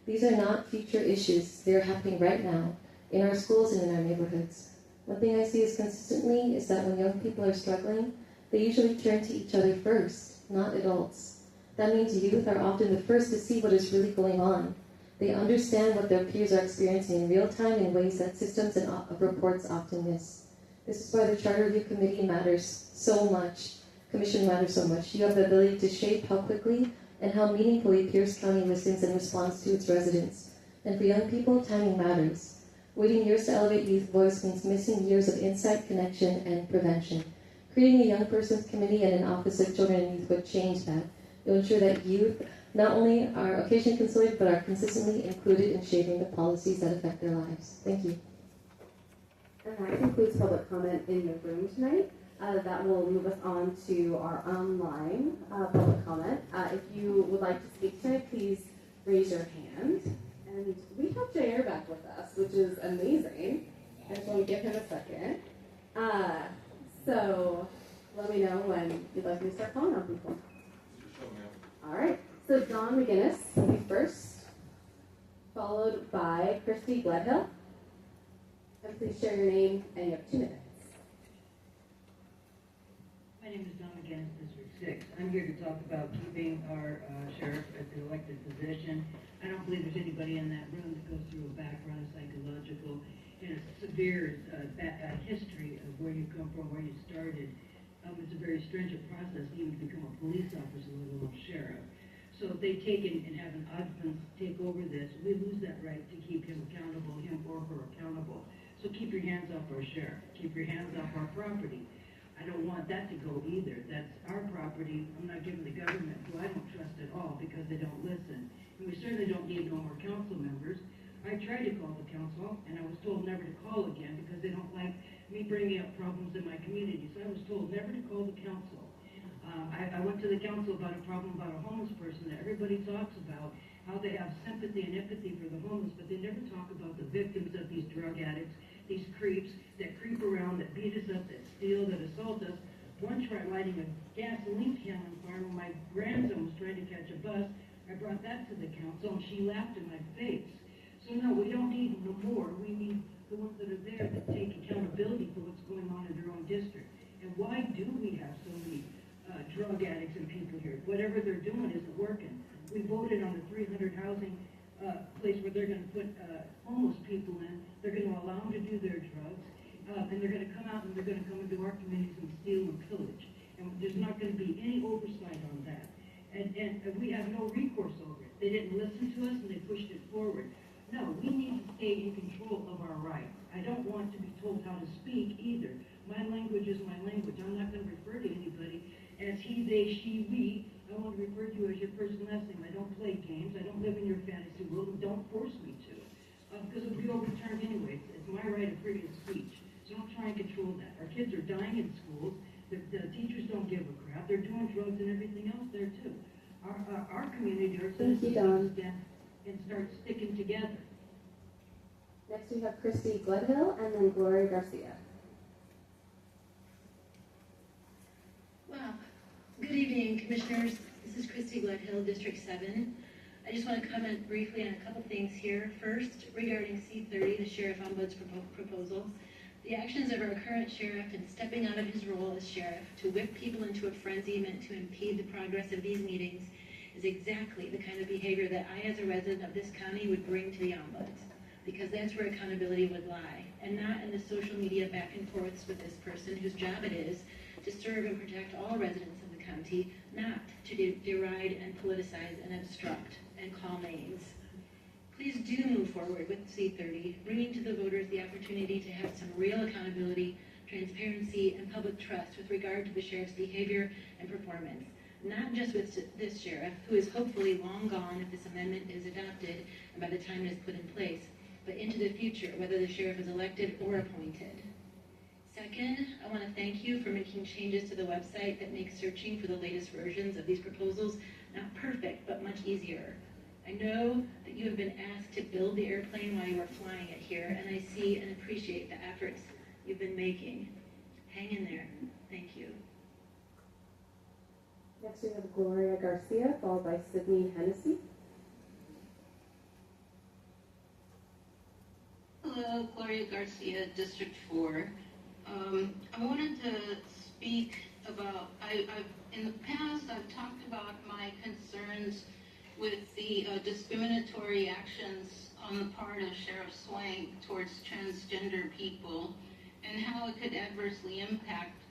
These are not future issues. They are happening right now in our schools and in our neighborhoods. One thing I see is consistently is that when young people are struggling, they usually turn to each other first, not adults. That means youth are often the first to see what is really going on. They understand what their peers are experiencing in real time in ways that systems and reports often miss. This is why the Charter Review Committee matters so much. Commission matters so much. You have the ability to shape how quickly and how meaningfully Pierce County listens and responds to its residents. And for young people, timing matters. Waiting years to elevate youth voice means missing years of insight, connection, and prevention. Creating a Young Persons Committee and an Office of Children and Youth would change that. It will ensure that youth not only are occasionally considered, but are consistently included in shaping the policies that affect their lives. Thank you. And that concludes public comment in the room tonight. That will move us on to our online public comment. If you would like to speak tonight, please raise your hand. And we have Jair back with us, which is amazing. I just want to give him a second. So let me know when you'd like me to start calling on people. All right. So Don McGinnis will be first, followed by Christy Gledhill. And please share your name, and you have 2 minutes. My name is Don McGinnis, District 6. I'm here to talk about keeping our sheriff at the elected position. I don't believe there's anybody in that room that goes through a background, psychological, and a severe history of where you come from, where you started. It's a very stringent process even to become a police officer, let alone sheriff. So if they take and have an ombudsman take over this, we lose that right to keep him accountable, him or her accountable. So keep your hands off our sheriff. Keep your hands off our property. I don't want that to go either. That's our property. I'm not giving the government, who I don't trust at all because they don't listen. And we certainly don't need no more council members. I tried to call the council, and I was told never to call again because they don't like me bringing up problems in my community. So I was told never to call the council. I went to the council about a problem about a homeless person that everybody talks about, how they have sympathy and empathy for the homeless, but they never talk about the victims of these drug addicts, these creeps that creep around, that beat us up, that steal, that assault us. One tried lighting a gasoline can on fire when my grandson was trying to catch a bus. I brought that to the council, and she laughed in my face. So no, we don't need no more. We need the ones that are there to take accountability for what's going on in their own district. And why do we have so many drug addicts and people here? Whatever they're doing isn't working. We voted on the 300 housing place where they're going to put homeless people in. They're going to allow them to do their drugs, and they're going to come out and they're going to come into our communities and steal and pillage. And there's not going to be any oversight on that. And we have no recourse over it. They didn't listen to us and they pushed it forward. No, we need to stay in control of our rights. I don't want to be told how to speak either. My language is my language. I'm not going to refer to anybody as he, they, she, we. I want to refer to you as your first and last name. I don't play games. I don't live in your fantasy world, and don't force me to. Because it'll be overturned anyway. It's my right of freedom of speech. So don't try and control that. Our kids are dying in schools. The teachers don't give a crap. They're doing drugs and everything else there too. Our community, our citizens, and start sticking together. Next we have Christy Gledhill and then Gloria Garcia. Wow. Good evening, Commissioners. This is Christy Gledhill, District 7. I just want to comment briefly on a couple things here. First, regarding C30, the Sheriff Ombuds proposal. The actions of our current sheriff in stepping out of his role as sheriff to whip people into a frenzy meant to impede the progress of these meetings is exactly the kind of behavior that I, as a resident of this county, would bring to the ombuds, because that's where accountability would lie, and not in the social media back and forths with this person whose job it is to serve and protect all residents of the county, not to deride and politicize and obstruct and call names. Please do move forward with C30, bringing to the voters the opportunity to have some real accountability, transparency, and public trust with regard to the sheriff's behavior and performance. Not just with this sheriff, who is hopefully long gone if this amendment is adopted and by the time it is put in place, but into the future, whether the sheriff is elected or appointed. Second, I want to thank you for making changes to the website that make searching for the latest versions of these proposals not perfect, but much easier. I know that you have been asked to build the airplane while you are flying it here, and I see and appreciate the efforts you've been making. Hang in there. Thank you. Next we have Gloria Garcia, followed by Sydney Hennessy. Hello, Gloria Garcia, District 4. I wanted to speak about, in the past I've talked about my concerns with the discriminatory actions on the part of Sheriff Swank towards transgender people and how it could adversely impact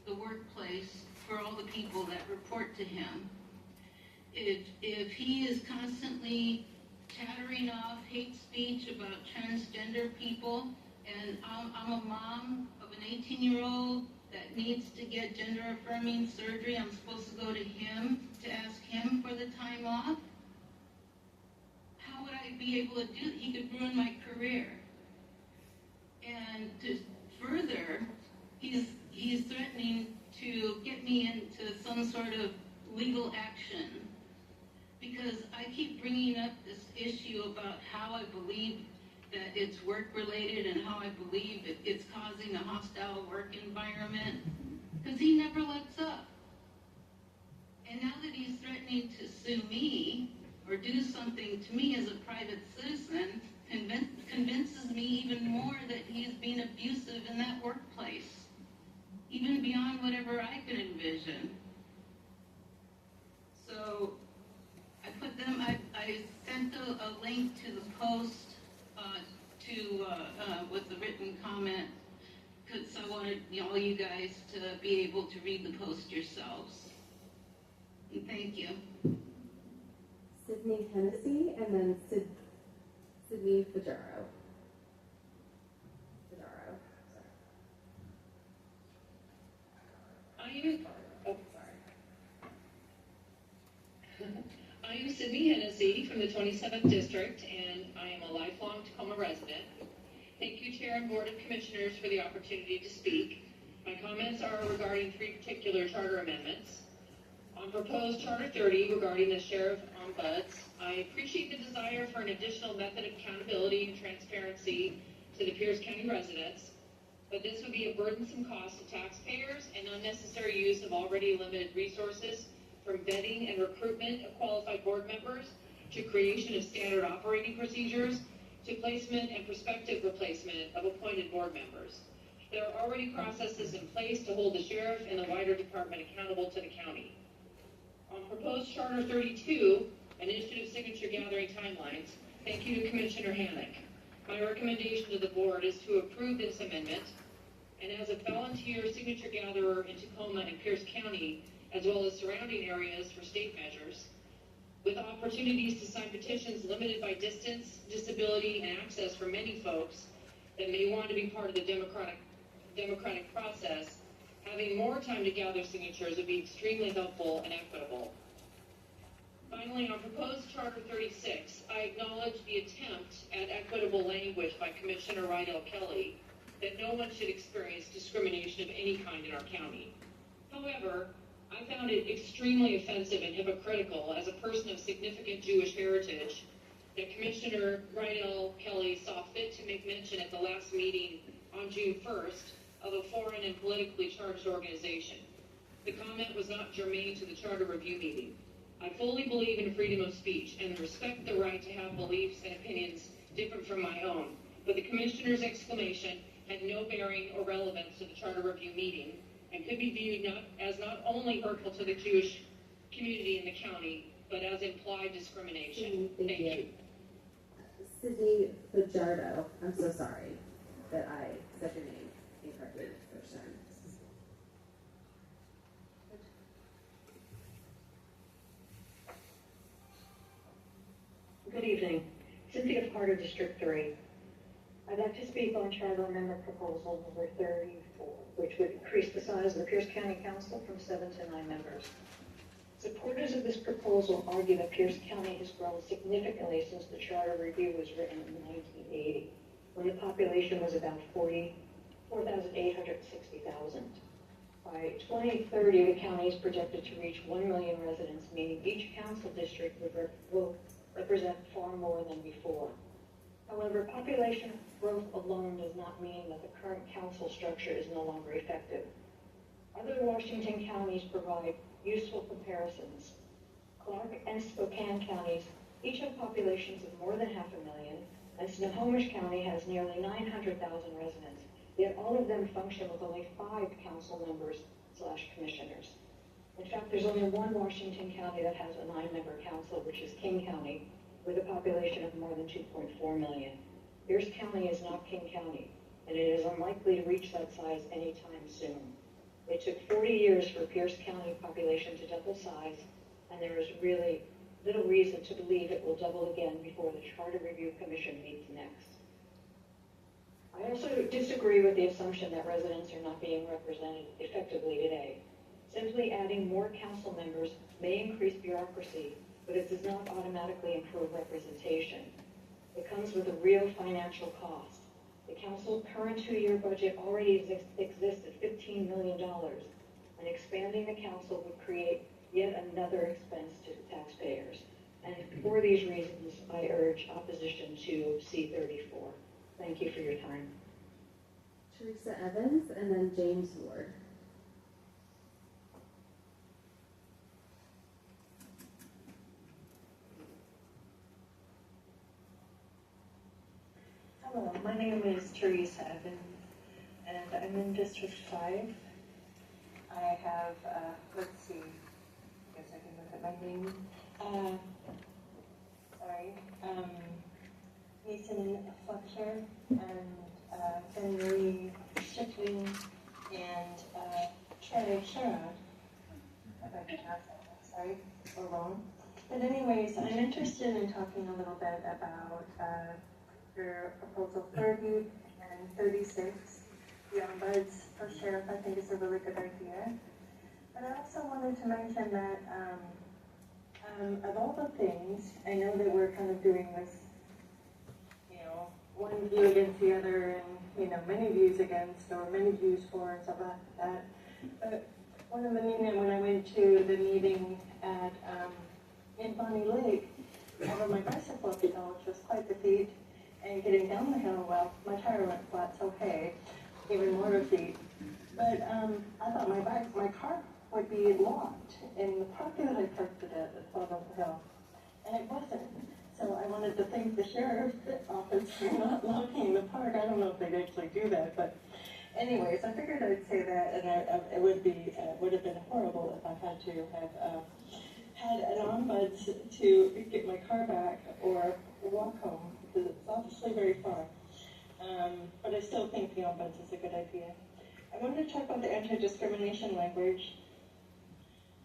the workplace for all the people that report to him. If he is constantly chattering off hate speech about transgender people, and I'm a mom of an 18-year-old that needs to get gender-affirming surgery, I'm supposed to go to him to ask him for the time off? How would I be able to do it? He could ruin my career. And to further, he's he's threatening to get me into some sort of legal action because I keep bringing up this issue about how I believe that it's work-related and how I believe it's causing a hostile work environment, because he never lets up. And now that he's threatening to sue me or do something to me as a private citizen, convinces me even more that he is being abusive in that workplace, even beyond whatever I could envision. So I put them, I sent a link to the post with the written comment, because I wanted all you guys to be able to read the post yourselves. And thank you. Sydney Hennessy, and then Sydney Fajaro. I am Sydney Hennessy from the 27th District, and I am a lifelong Tacoma resident. Thank you, Chair and Board of Commissioners, for the opportunity to speak. My comments are regarding three particular charter amendments. On proposed Charter 30 regarding the Sheriff Ombuds, I appreciate the desire for an additional method of accountability and transparency to the Pierce County residents, but this would be a burdensome cost to taxpayers and unnecessary use of already limited resources, from vetting and recruitment of qualified board members to creation of standard operating procedures to placement and prospective replacement of appointed board members. There are already processes in place to hold the sheriff and the wider department accountable to the county. On proposed Charter 32, initiative signature gathering timelines, thank you to Commissioner Hannock. My recommendation to the board is to approve this amendment, and as a volunteer signature gatherer in Tacoma and Pierce County, as well as surrounding areas for state measures, with opportunities to sign petitions limited by distance, disability, and access for many folks that may want to be part of the democratic process, having more time to gather signatures would be extremely helpful and equitable. Finally, on proposed Charter 36, I acknowledge the attempt at equitable language by Commissioner Rydell Kelly that no one should experience discrimination of any kind in our county. However, I found it extremely offensive and hypocritical as a person of significant Jewish heritage that Commissioner Rydell Kelly saw fit to make mention at the last meeting on June 1st of a foreign and politically charged organization. The comment was not germane to the charter review meeting. I fully believe in freedom of speech and respect the right to have beliefs and opinions different from my own, but the Commissioner's exclamation had no bearing or relevance to the charter review meeting and could be viewed not only hurtful to the Jewish community in the county, but as implied discrimination. Thank you. Sydney Fajardo, I'm so sorry that I said your name incorrectly the first time. Good evening. Cynthia Carter, District 3. I'd like to speak on Charter Amendment Proposal number 34, which would increase the size of the Pierce County Council from 7 to 9 members. Supporters of this proposal argue that Pierce County has grown significantly since the Charter Review was written in 1980, when the population was about 4,860,000. By 2030, the county is projected to reach 1 million residents, meaning each council district will represent far more than before. However, population growth alone does not mean that the current council structure is no longer effective. Other Washington counties provide useful comparisons. Clark and Spokane counties each have populations of more than 500,000, and Snohomish County has nearly 900,000 residents, yet all of them function with only 5 council members/commissioners. In fact, there's only one Washington county that has a 9-member council, which is King County, with a population of more than 2.4 million. Pierce County is not King County, and it is unlikely to reach that size anytime soon. It took 40 years for Pierce County population to double size, and there is really little reason to believe it will double again before the Charter Review Commission meets next. I also disagree with the assumption that residents are not being represented effectively today. Simply adding more council members may increase bureaucracy, but it does not automatically improve representation. It comes with a real financial cost. The council's current 2-year budget already exists at $15 million, and expanding the council would create yet another expense to the taxpayers. And for these reasons, I urge opposition to C-34. Thank you for your time. Teresa Evans, and then James Ward. Hello, my name is Teresa Evans, and I'm in District 5. I have, let's see, I guess I can look at my name. Mason Fletcher, and Henry Shipley, and Trey Sherrod. If I could ask that, sorry, or wrong. But anyways, I'm interested in talking a little bit about your proposal 30 and 36, the ombuds for sheriff. I think is a really good idea. But I also wanted to mention that of all the things, I know that we're kind of doing this, one view against the other, and many views against, or many views for, and stuff like that. But one of the meetings, when I went to the meeting at in Bonnie Lake, I rode my bicycle up the hill, which was quite the feat. And getting down the hill, well, my tire went flat, so hey, even more of a feat. But I thought my car would be locked in the parking that I parked it at the bottom of the hill, and it wasn't. So I wanted to thank the sheriff's office for not locking the park. I don't know if they'd actually do that, but anyways, I figured I'd say that, and it would have been horrible if I had to have had an ombuds to get my car back or walk home, because it's obviously very far. But I still think the ombuds is a good idea. I wanted to talk about the anti-discrimination language,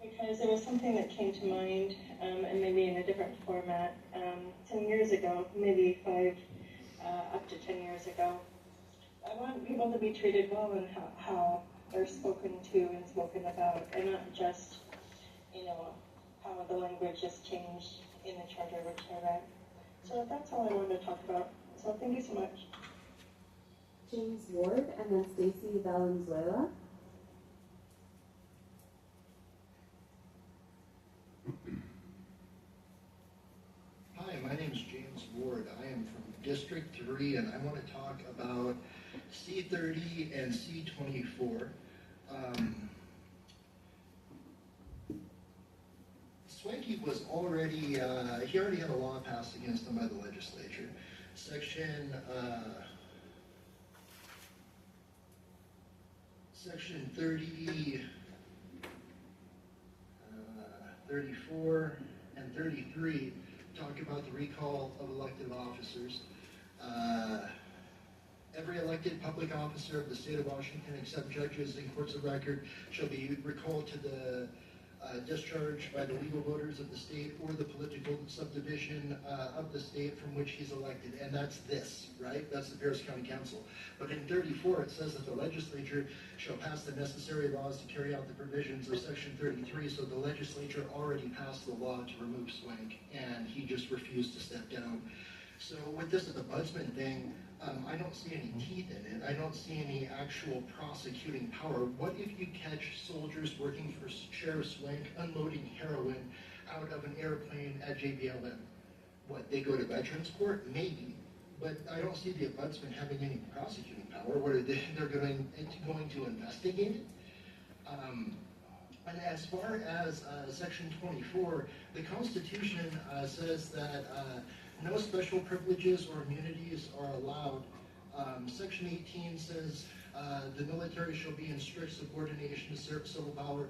because there was something that came to mind, and maybe in a different format, 10 years ago, maybe 5, up to 10 years ago. I want people to be treated well in how they're spoken to and spoken about, and not just, how the language has changed in the charter which I read. So that's all I wanted to talk about. So thank you so much. James Ward, and then Stacy Valenzuela. Hi, my name is James Ward. I am from District 3, and I want to talk about C30 and C24. Swanky was already, he already had a law passed against him by the legislature. Section 30, 34, and 33 talk about the recall of elected officers. Every elected public officer of the state of Washington, except judges and courts of record, shall be recalled to the discharge by the legal voters of the state or the political subdivision of the state from which he's elected. And that's this, right? That's the Pierce County Council. But in 34, it says that the legislature shall pass the necessary laws to carry out the provisions of Section 33. So the legislature already passed the law to remove Swank, and he just refused to step down. So with this ombudsman thing, I don't see any teeth in it. I don't see any actual prosecuting power. What if you catch soldiers working for Sheriff Swank unloading heroin out of an airplane at JBLM? What, they go to Veterans Court? Maybe. But I don't see the ombudsman having any prosecuting power. What are they're going to investigate it? And as far as Section 24, the Constitution says that no special privileges or immunities are allowed. Section 18 says the military shall be in strict subordination to civil power.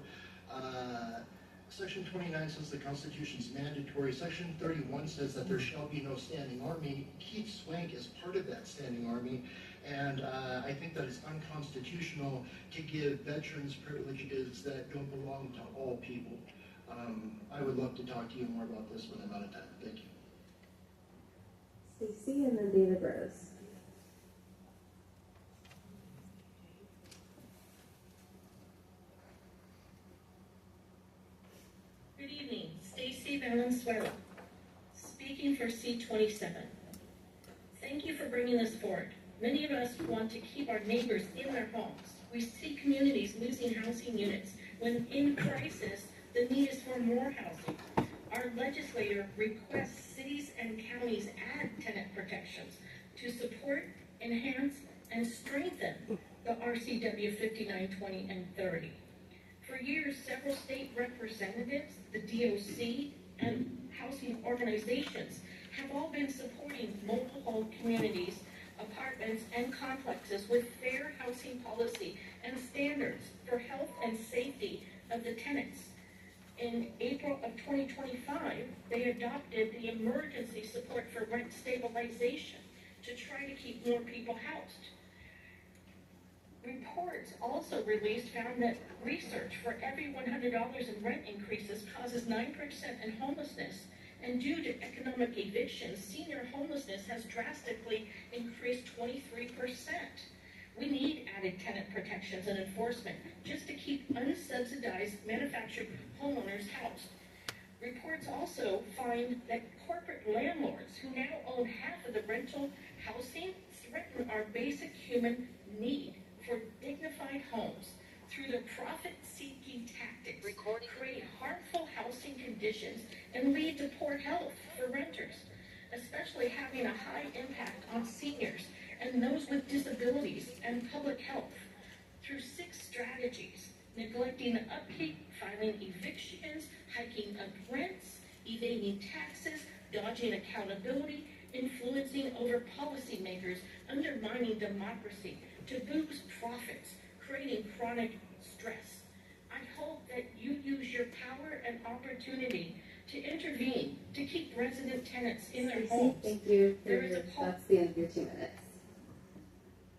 Section 29 says the Constitution is mandatory. Section 31 says that there shall be no standing army. Keith Swank is part of that standing army, and I think that it's unconstitutional to give veterans privileges that don't belong to all people. I would love to talk to you more about this when I'm out of time. Thank you. Stacy, and then David Rose. Good evening, Stacy Valenzuela, speaking for C27. Thank you for bringing this forward. Many of us want to keep our neighbors in their homes. We see communities losing housing units when in crisis, the need is for more housing. Our legislator requests cities and counties add tenant protections to support, enhance, and strengthen the RCW 5920 and 30. For years, several state representatives, the DOC, and housing organizations have all been supporting mobile home communities, apartments, and complexes with fair housing policy and standards for health and safety of the tenants. In April of 2025, they adopted the Emergency Support for Rent Stabilization to try to keep more people housed. Reports also released found that research for every $100 in rent increases causes 9% in homelessness, and due to economic evictions, senior homelessness has drastically increased 23%. We need added tenant protections and enforcement just to keep unsubsidized manufactured homeowners housed. Reports also find that corporate landlords who now own half of the rental housing threaten our basic human need for dignified homes through their profit-seeking tactics, create harmful housing conditions, and lead to poor health for renters, especially having a high impact on seniors and those with disabilities and public health. Through 6 strategies: neglecting upkeep, filing evictions, hiking up rents, evading taxes, dodging accountability, influencing over policymakers, undermining democracy to boost profits, creating chronic stress. I hope that you use your power and opportunity to intervene to keep resident tenants in their homes. Thank you. There is That's the end of your 2 minutes.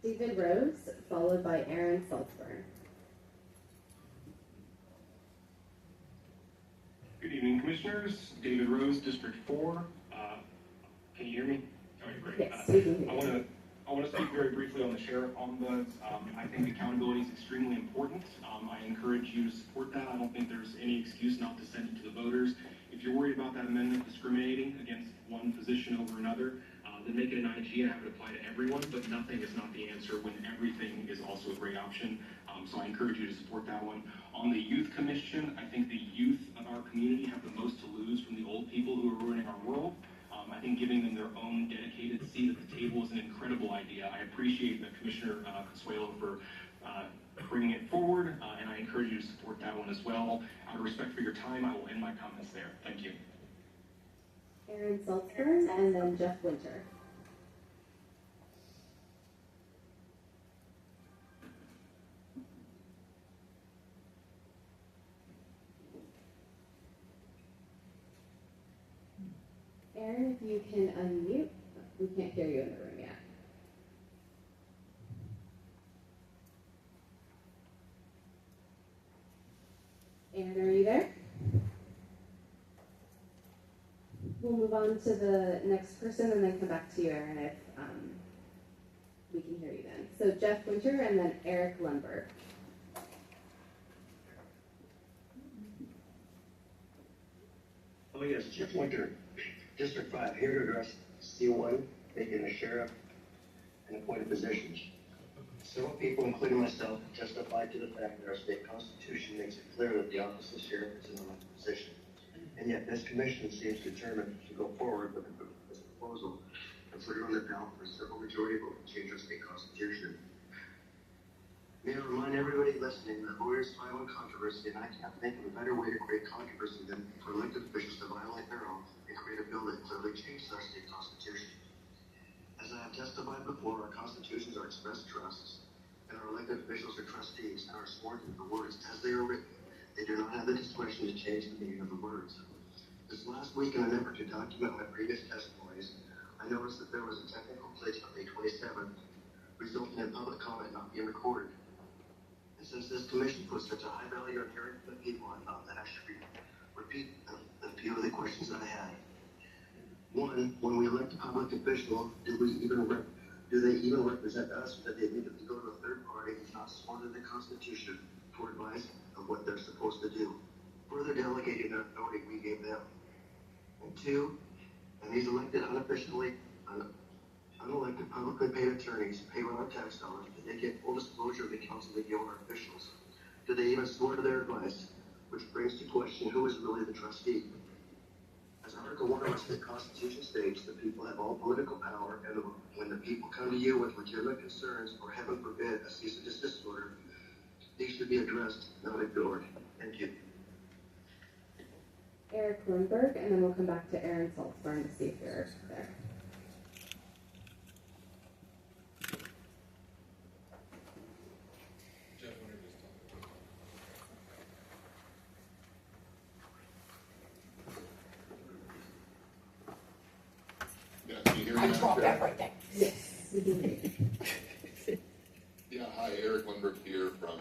David Rose, followed by Aaron Salzburn. Good evening, Commissioners. David Rose, District 4. Can you hear me? All right, great. Yes, we can hear you. I want to speak very briefly on the Sheriff Ombuds. I think accountability is extremely important. I encourage you to support that. I don't think there's any excuse not to send it to the voters. If you're worried about that amendment discriminating against one position over another, then make it an IG and have it apply to everyone, but nothing is not the answer when everything is also a great option. So I encourage you to support that one. On the Youth Commission, I think the youth of our community have the most to lose from the old people who are ruining our world. I think giving them their own dedicated seat at the table is an incredible idea. I appreciate the Commissioner Consuelo for bringing it forward, and I encourage you to support that one as well. Out of respect for your time, I will end my comments there. Thank you. Aaron Salzburn, and then Jeff Winter. Aaron, if you can unmute. We can't hear you in the room yet. Aaron, are you there? We'll move on to the next person and then come back to you, Aaron, if we can hear you then. So Jeff Winter and then Eric Lundberg. Oh yes, Jeff Winter, District 5, here to address C1, making the sheriff and appointed positions. Several people, including myself, testified to the fact that our state constitution makes it clear that the office of sheriff is an elected position. And yet this commission seems determined to go forward with this proposal and put it on the ballot for a simple majority vote to change our state constitution. May I remind everybody listening that lawyers file on controversy, and I can't think of a better way to create controversy than for elected officials to violate their oath and create a bill that clearly changes our state constitution. As I have testified before, our constitutions are express trusts, and our elected officials are trustees and are sworn to the words as they are written. They do not have the discretion to change the meaning of the words. This last week, in an effort to document my previous testimonies, I noticed that there was a technical glitch on May 27th, resulting in public comment not being recorded. And since this commission puts such a high value on hearing from the people, I thought that I should repeat a few of the questions that I had. One, when we elect a public official, do they even represent us, or do they immediately go to a third party who's not sworn to the Constitution for advice of what they're supposed to do, further delegating their authority we gave them? And two, and these elected unofficially unelected, publicly paid attorneys pay with our tax dollars? Do they get full disclosure of the counsel they give our officials? Do they even swear to their advice? Which brings to question, who is really the trustee? As Article 1 of our state constitution states, the people have all political power, and when the people come to you with legitimate concerns, or heaven forbid, a cease and desist order, these should be addressed, not ignored. Thank you. Eric Lindberg, and then we'll come back to Aaron Saltzburn to see if you're there. Yeah, can you hear me now? Drop that right there. Yes, we can hear you. Yeah, hi, Eric Lindbergh here from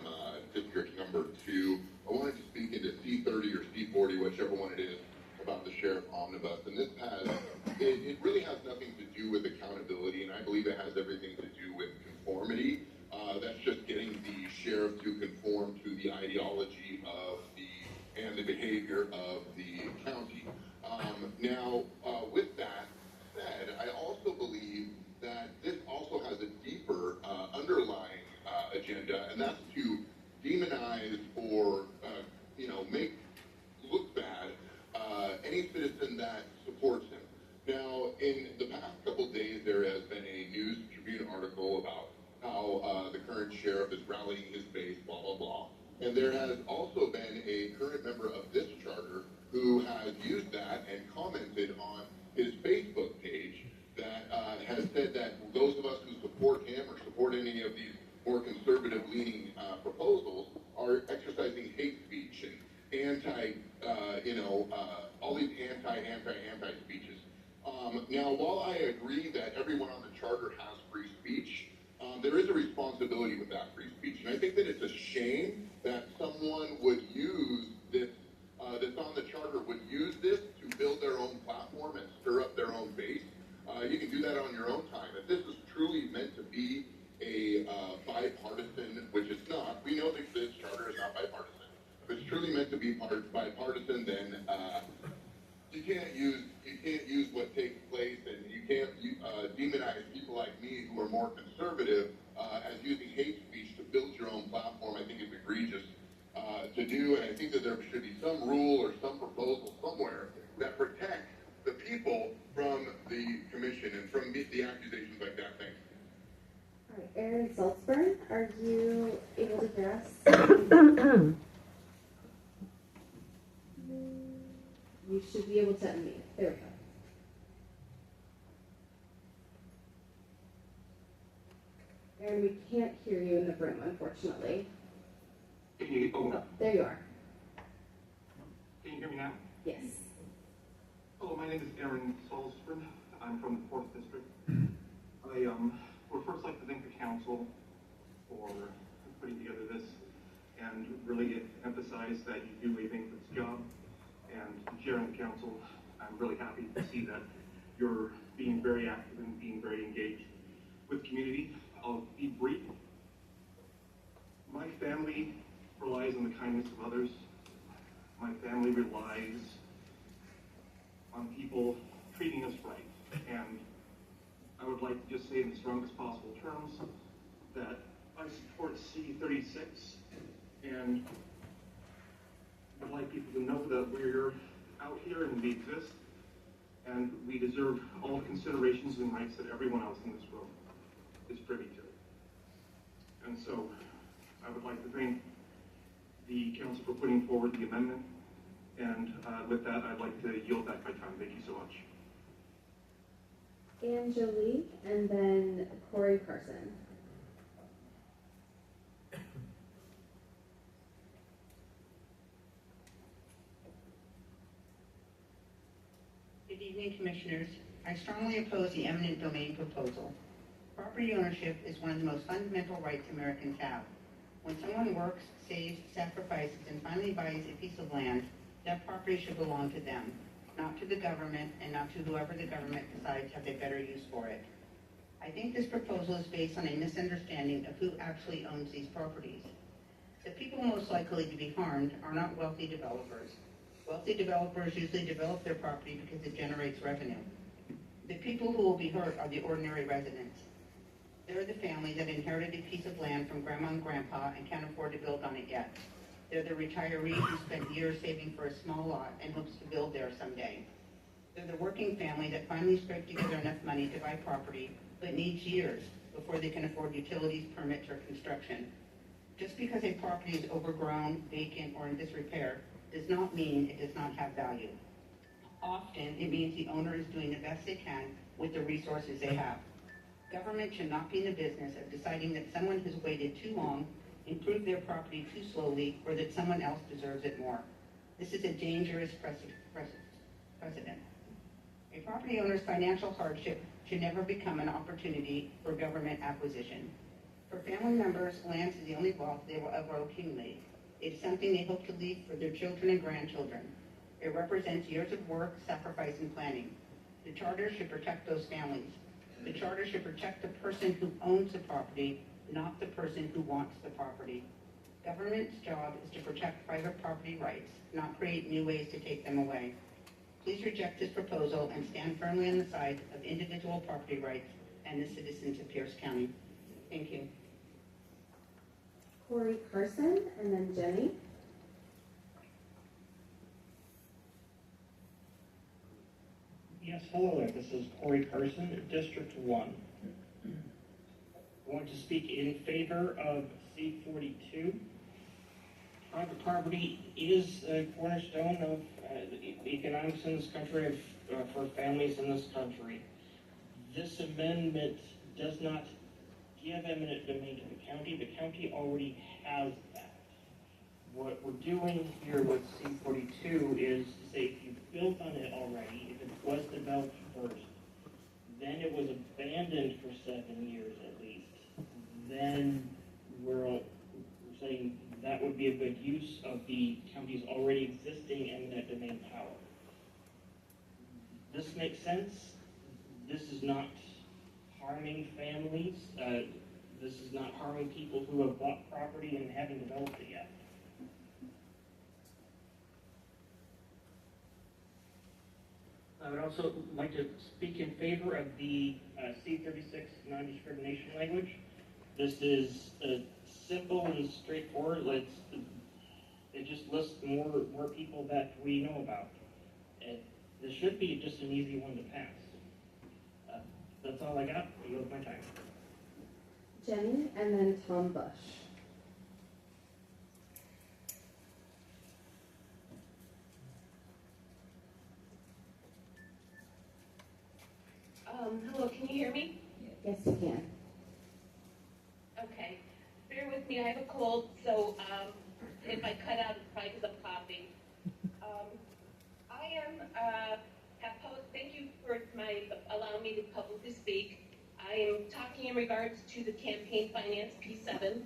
District Number 2. I wanted to speak into C30 or C40, whichever one it is, about the Sheriff Omnibus. And this it really has nothing to do with accountability, and I believe it has everything to do with conformity. That's just getting the sheriff to conform to the ideology of and the behavior of the county. Now, with that said, I also believe that this also has a deeper underlying agenda, and that's to demonize or make look bad any citizen that supports him. Now, in the past couple days, there has been a News Tribune article about how the current sheriff is rallying his base, blah, blah, blah. And there has also been a current member of this charter who has used that and commented on his Facebook page that has said that those of us who support him or support any of these more conservative-leaning proposals are exercising hate speech and all these anti speeches. Now, while I agree that everyone on the charter has free speech, there is a responsibility with that free speech. And I think that it's a shame that someone would use this, that's on the charter, would use this to build their own platform and stir up their own base. You can do that on your own time. If this is truly meant to be a bipartisan, which it's not, we know that this charter is not bipartisan. If it's truly meant to be bipartisan, then you can't use what takes place, and you can't demonize people like me who are more conservative as using hate speech to build your own platform. I think it's egregious to do, and I think that there should be some rule or some proposal somewhere that protects the people from the commission and from the accusations like that. Thanks. All right, Aaron Saltzburn, are you able to hear us? You should be able to unmute. There we go. Aaron, we can't hear you in the room, unfortunately. Oh, there you are. Can you hear me now? Yes. Hello, my name is Aaron Salzburn. I'm from the 4th District. I would first like to thank the council for putting together this and really emphasize that you do a thankless job. And Chair and the council, I'm really happy to see that you're being very active and being very engaged with the community. I'll be brief. My family relies on the kindness of others. My family relies on people treating us right. And I would like to just say in the strongest possible terms that I support C36 and would like people to know that we're out here and we exist and we deserve all the considerations and rights that everyone else in this room is privy to. And so I would like to thank the council for putting forward the amendment, and with that I'd like to yield back my time. Thank you so much. Angelique, and then Corey Carson. Good evening, Commissioners. I strongly oppose the eminent domain proposal. Property ownership is one of the most fundamental rights Americans have. When someone works, saves, sacrifices, and finally buys a piece of land, that property should belong to them, not to the government and not to whoever the government decides have a better use for it. I think this proposal is based on a misunderstanding of who actually owns these properties. The people most likely to be harmed are not wealthy developers. Wealthy developers usually develop their property because it generates revenue. The people who will be hurt are the ordinary residents. They're the family that inherited a piece of land from grandma and grandpa and can't afford to build on it yet. They're the retiree who spent years saving for a small lot and hopes to build there someday. They're the working family that finally scraped together enough money to buy property, but needs years before they can afford utilities, permits, or construction. Just because a property is overgrown, vacant, or in disrepair does not mean it does not have value. Often, it means the owner is doing the best they can with the resources they have. Government should not be in the business of deciding that someone has waited too long, improved their property too slowly, or that someone else deserves it more. This is a dangerous precedent. A property owner's financial hardship should never become an opportunity for government acquisition. For family members, land is the only wealth they will ever accumulate. It is something they hope to leave for their children and grandchildren. It represents years of work, sacrifice, and planning. The charter should protect those families. The charter should protect the person who owns the property, not the person who wants the property. Government's job is to protect private property rights, not create new ways to take them away. Please reject this proposal and stand firmly on the side of individual property rights and the citizens of Pierce County. Thank you. Corey Carson, and then Jenny. Yes, hello there. This is Corey Carson, District 1. I want to speak in favor of C-42. Private property is a cornerstone of economics in this country, for families in this country. This amendment does not give eminent domain to the county. The county already has that. What we're doing here with C-42 is to say if you built on it already, if it was developed first, then it was abandoned for 7 years at least, then we're saying that would be a good use of the county's already existing eminent domain power. This makes sense. This is not harming families. This is not harming people who have bought property and haven't developed it yet. I would also like to speak in favor of the C-36 non-discrimination language. This is simple and straightforward. It just lists more people that we know about. This should be just an easy one to pass. That's all I got. I yield my time. Jenny, and then Tom Bush. Hello, can you hear me? Yes, you can. Okay. Bear with me, I have a cold, so if I cut out, it's probably because I'm coughing. Thank you for allowing me to publicly speak. I am talking in regards to the campaign finance P7.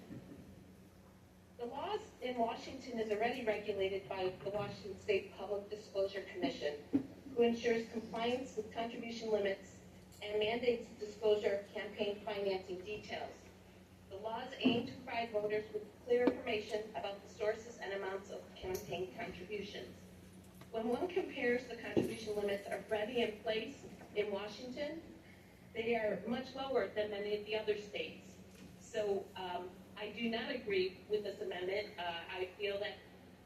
The laws in Washington is already regulated by the Washington State Public Disclosure Commission, who ensures compliance with contribution limits and mandates disclosure of campaign financing details. The laws aim to provide voters with clear information about the sources and amounts of campaign contributions. When one compares the contribution limits already in place in Washington, they are much lower than many of the other states. So I do not agree with this amendment. I feel that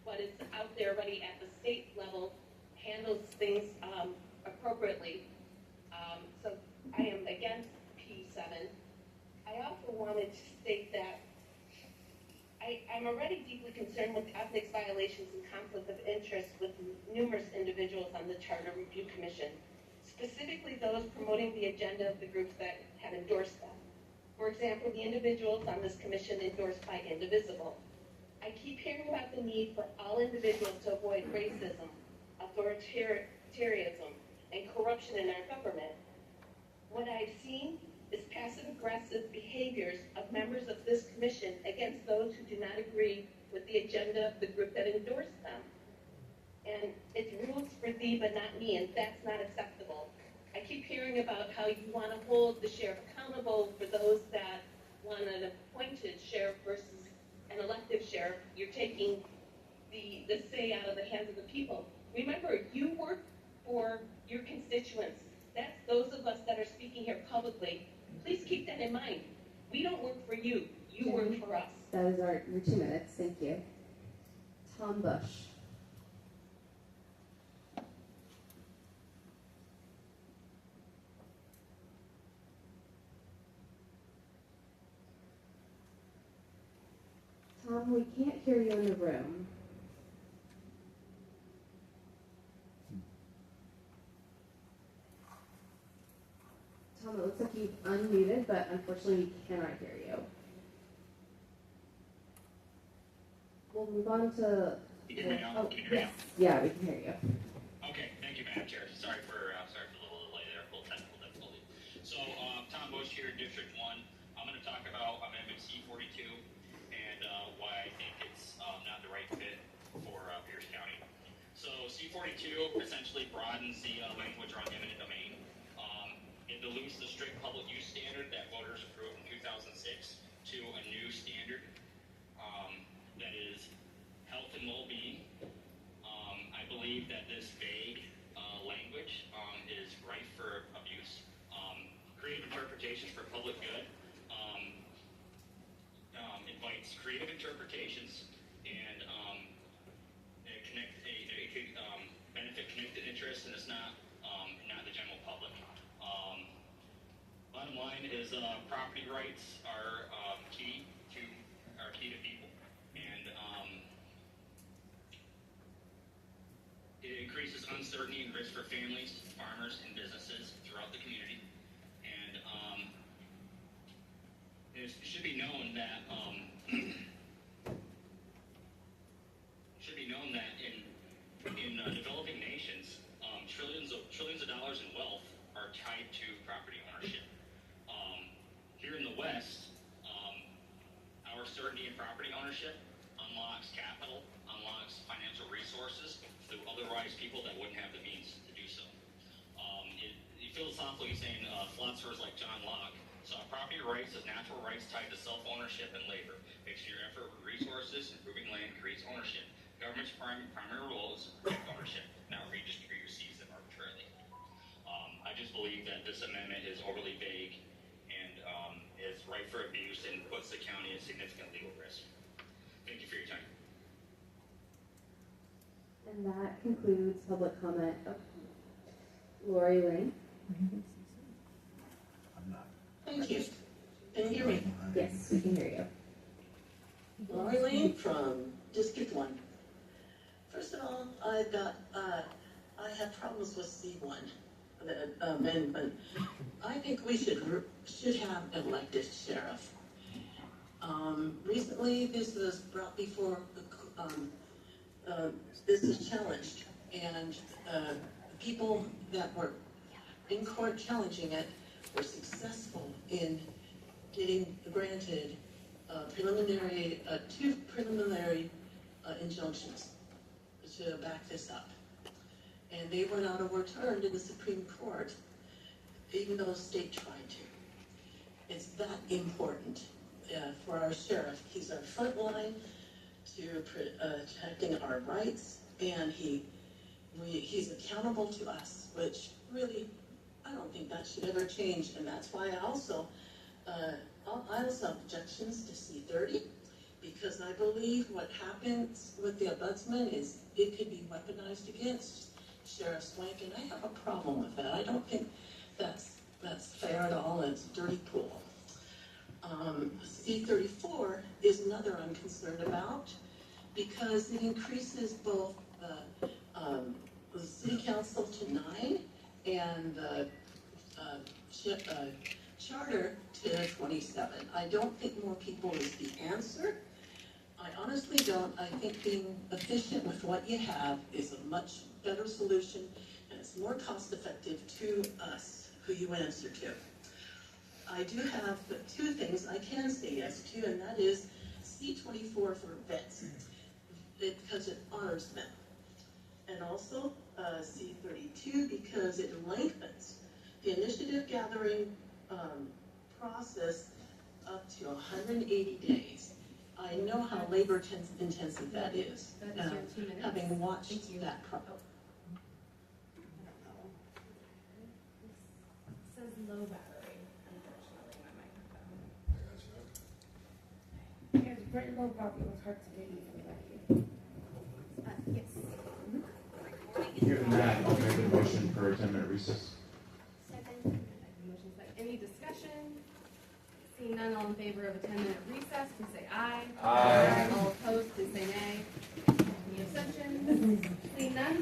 what is out there already at the state level handles things appropriately. So I am against P7. I also wanted to state that I'm already deeply concerned with ethics violations and conflict of interest with numerous individuals on the Charter Review Commission, specifically those promoting the agenda of the groups that have endorsed them. For example, the individuals on this commission endorsed by Indivisible. I keep hearing about the need for all individuals to avoid racism, authoritarianism, and corruption in our government. What I've seen is passive-aggressive behaviors of members of this commission against those who do not agree with the agenda of the group that endorsed them. And it's rules for thee but not me, and that's not acceptable. I keep hearing about how you want to hold the sheriff accountable for those that want an appointed sheriff versus an elective sheriff. You're taking the say out of the hands of the people. Remember, you work for your constituents. That's those of us that are speaking here publicly, please keep that in mind. We don't work for you. You work for us. That is your 2 minutes. Thank you. Tom Bush. Tom, we can't hear you in the room. Tom, it looks like you've unmuted, but unfortunately we cannot hear you. We'll move on to... You can hear me now? Oh, Can you hear me yes. Yeah, we can hear you. Okay, thank you, Madam Chair. Sorry for the little delay there, a little technical difficulty. So, Tom Bush here, District 1. I'm going to talk about Amendment C-42 and why I think it's not the right fit for Pierce County. So, C-42 essentially broadens the language around eminent domain. It dilutes the strict public use standard that voters approved in 2006 to a new standard that is health and well-being. I believe that this vague language is rife for abuse. Creative interpretations for public good invites creative interpretations and it could benefit connected interests, and it's not the general public. Bottom line is property rights are key to people, and it increases uncertainty and risk for families, farmers, and businesses throughout the community. And it should be known that in developing nations, trillions of dollars in wealth are tied to property ownership. Here in the West, our certainty in property ownership unlocks capital, unlocks financial resources to otherwise people that wouldn't have the means to do so. Philosophically saying, philosophers like John Locke saw property rights as natural rights tied to self-ownership and labor. Mixing your effort with resources, improving land creates ownership. Government's primary role is to protect ownership, not redistribute or seize them arbitrarily. I just believe that this amendment is overly vague and is ripe for abuse and puts the county at significant legal risk. Thank you for your time. And that concludes public comment. Oh. Lori Lane. Thank you. Can you hear me? Yes, we can hear you. Lori Lane from District 1. First of all, I have problems with C1, the amendment. I think we should have an elected sheriff. Recently, this was brought before this is challenged, and the people that were in court challenging it were successful in getting granted two preliminary injunctions to back this up. And they were not overturned in the Supreme Court, even though the state tried to. It's that important for our sheriff. He's our front line to protecting our rights, and he's accountable to us, which really, I don't think that should ever change. And that's why I also have objections to C30, because I believe what happens with the ombudsman is it could be weaponized against Sheriff Swank, and I have a problem with that. I don't think that's fair at all, and it's a dirty pool. C34 is another I'm concerned about, because it increases both the city council to 9 and the charter to 27. I don't think more people is the answer. I honestly don't. I think being efficient with what you have is a much better solution, and it's more cost effective to us, who you answer to. I do have two things I can say yes to, and that is C24 for vets, because it honors them. And also C32 because it lengthens the initiative gathering process up to 180 days. I know how labor intensive that is, having watched that process. says low battery, unfortunately, my microphone. It's very low volume, it's hard to hear you from back here. Yes. Given that, I'll make a motion for a 10-minute recess. Second. Motion's second. Any discussion? Seeing none, all in favor of a 10-minute recess, please say aye. Aye. All opposed, please say nay. Any abstentions? Seeing none,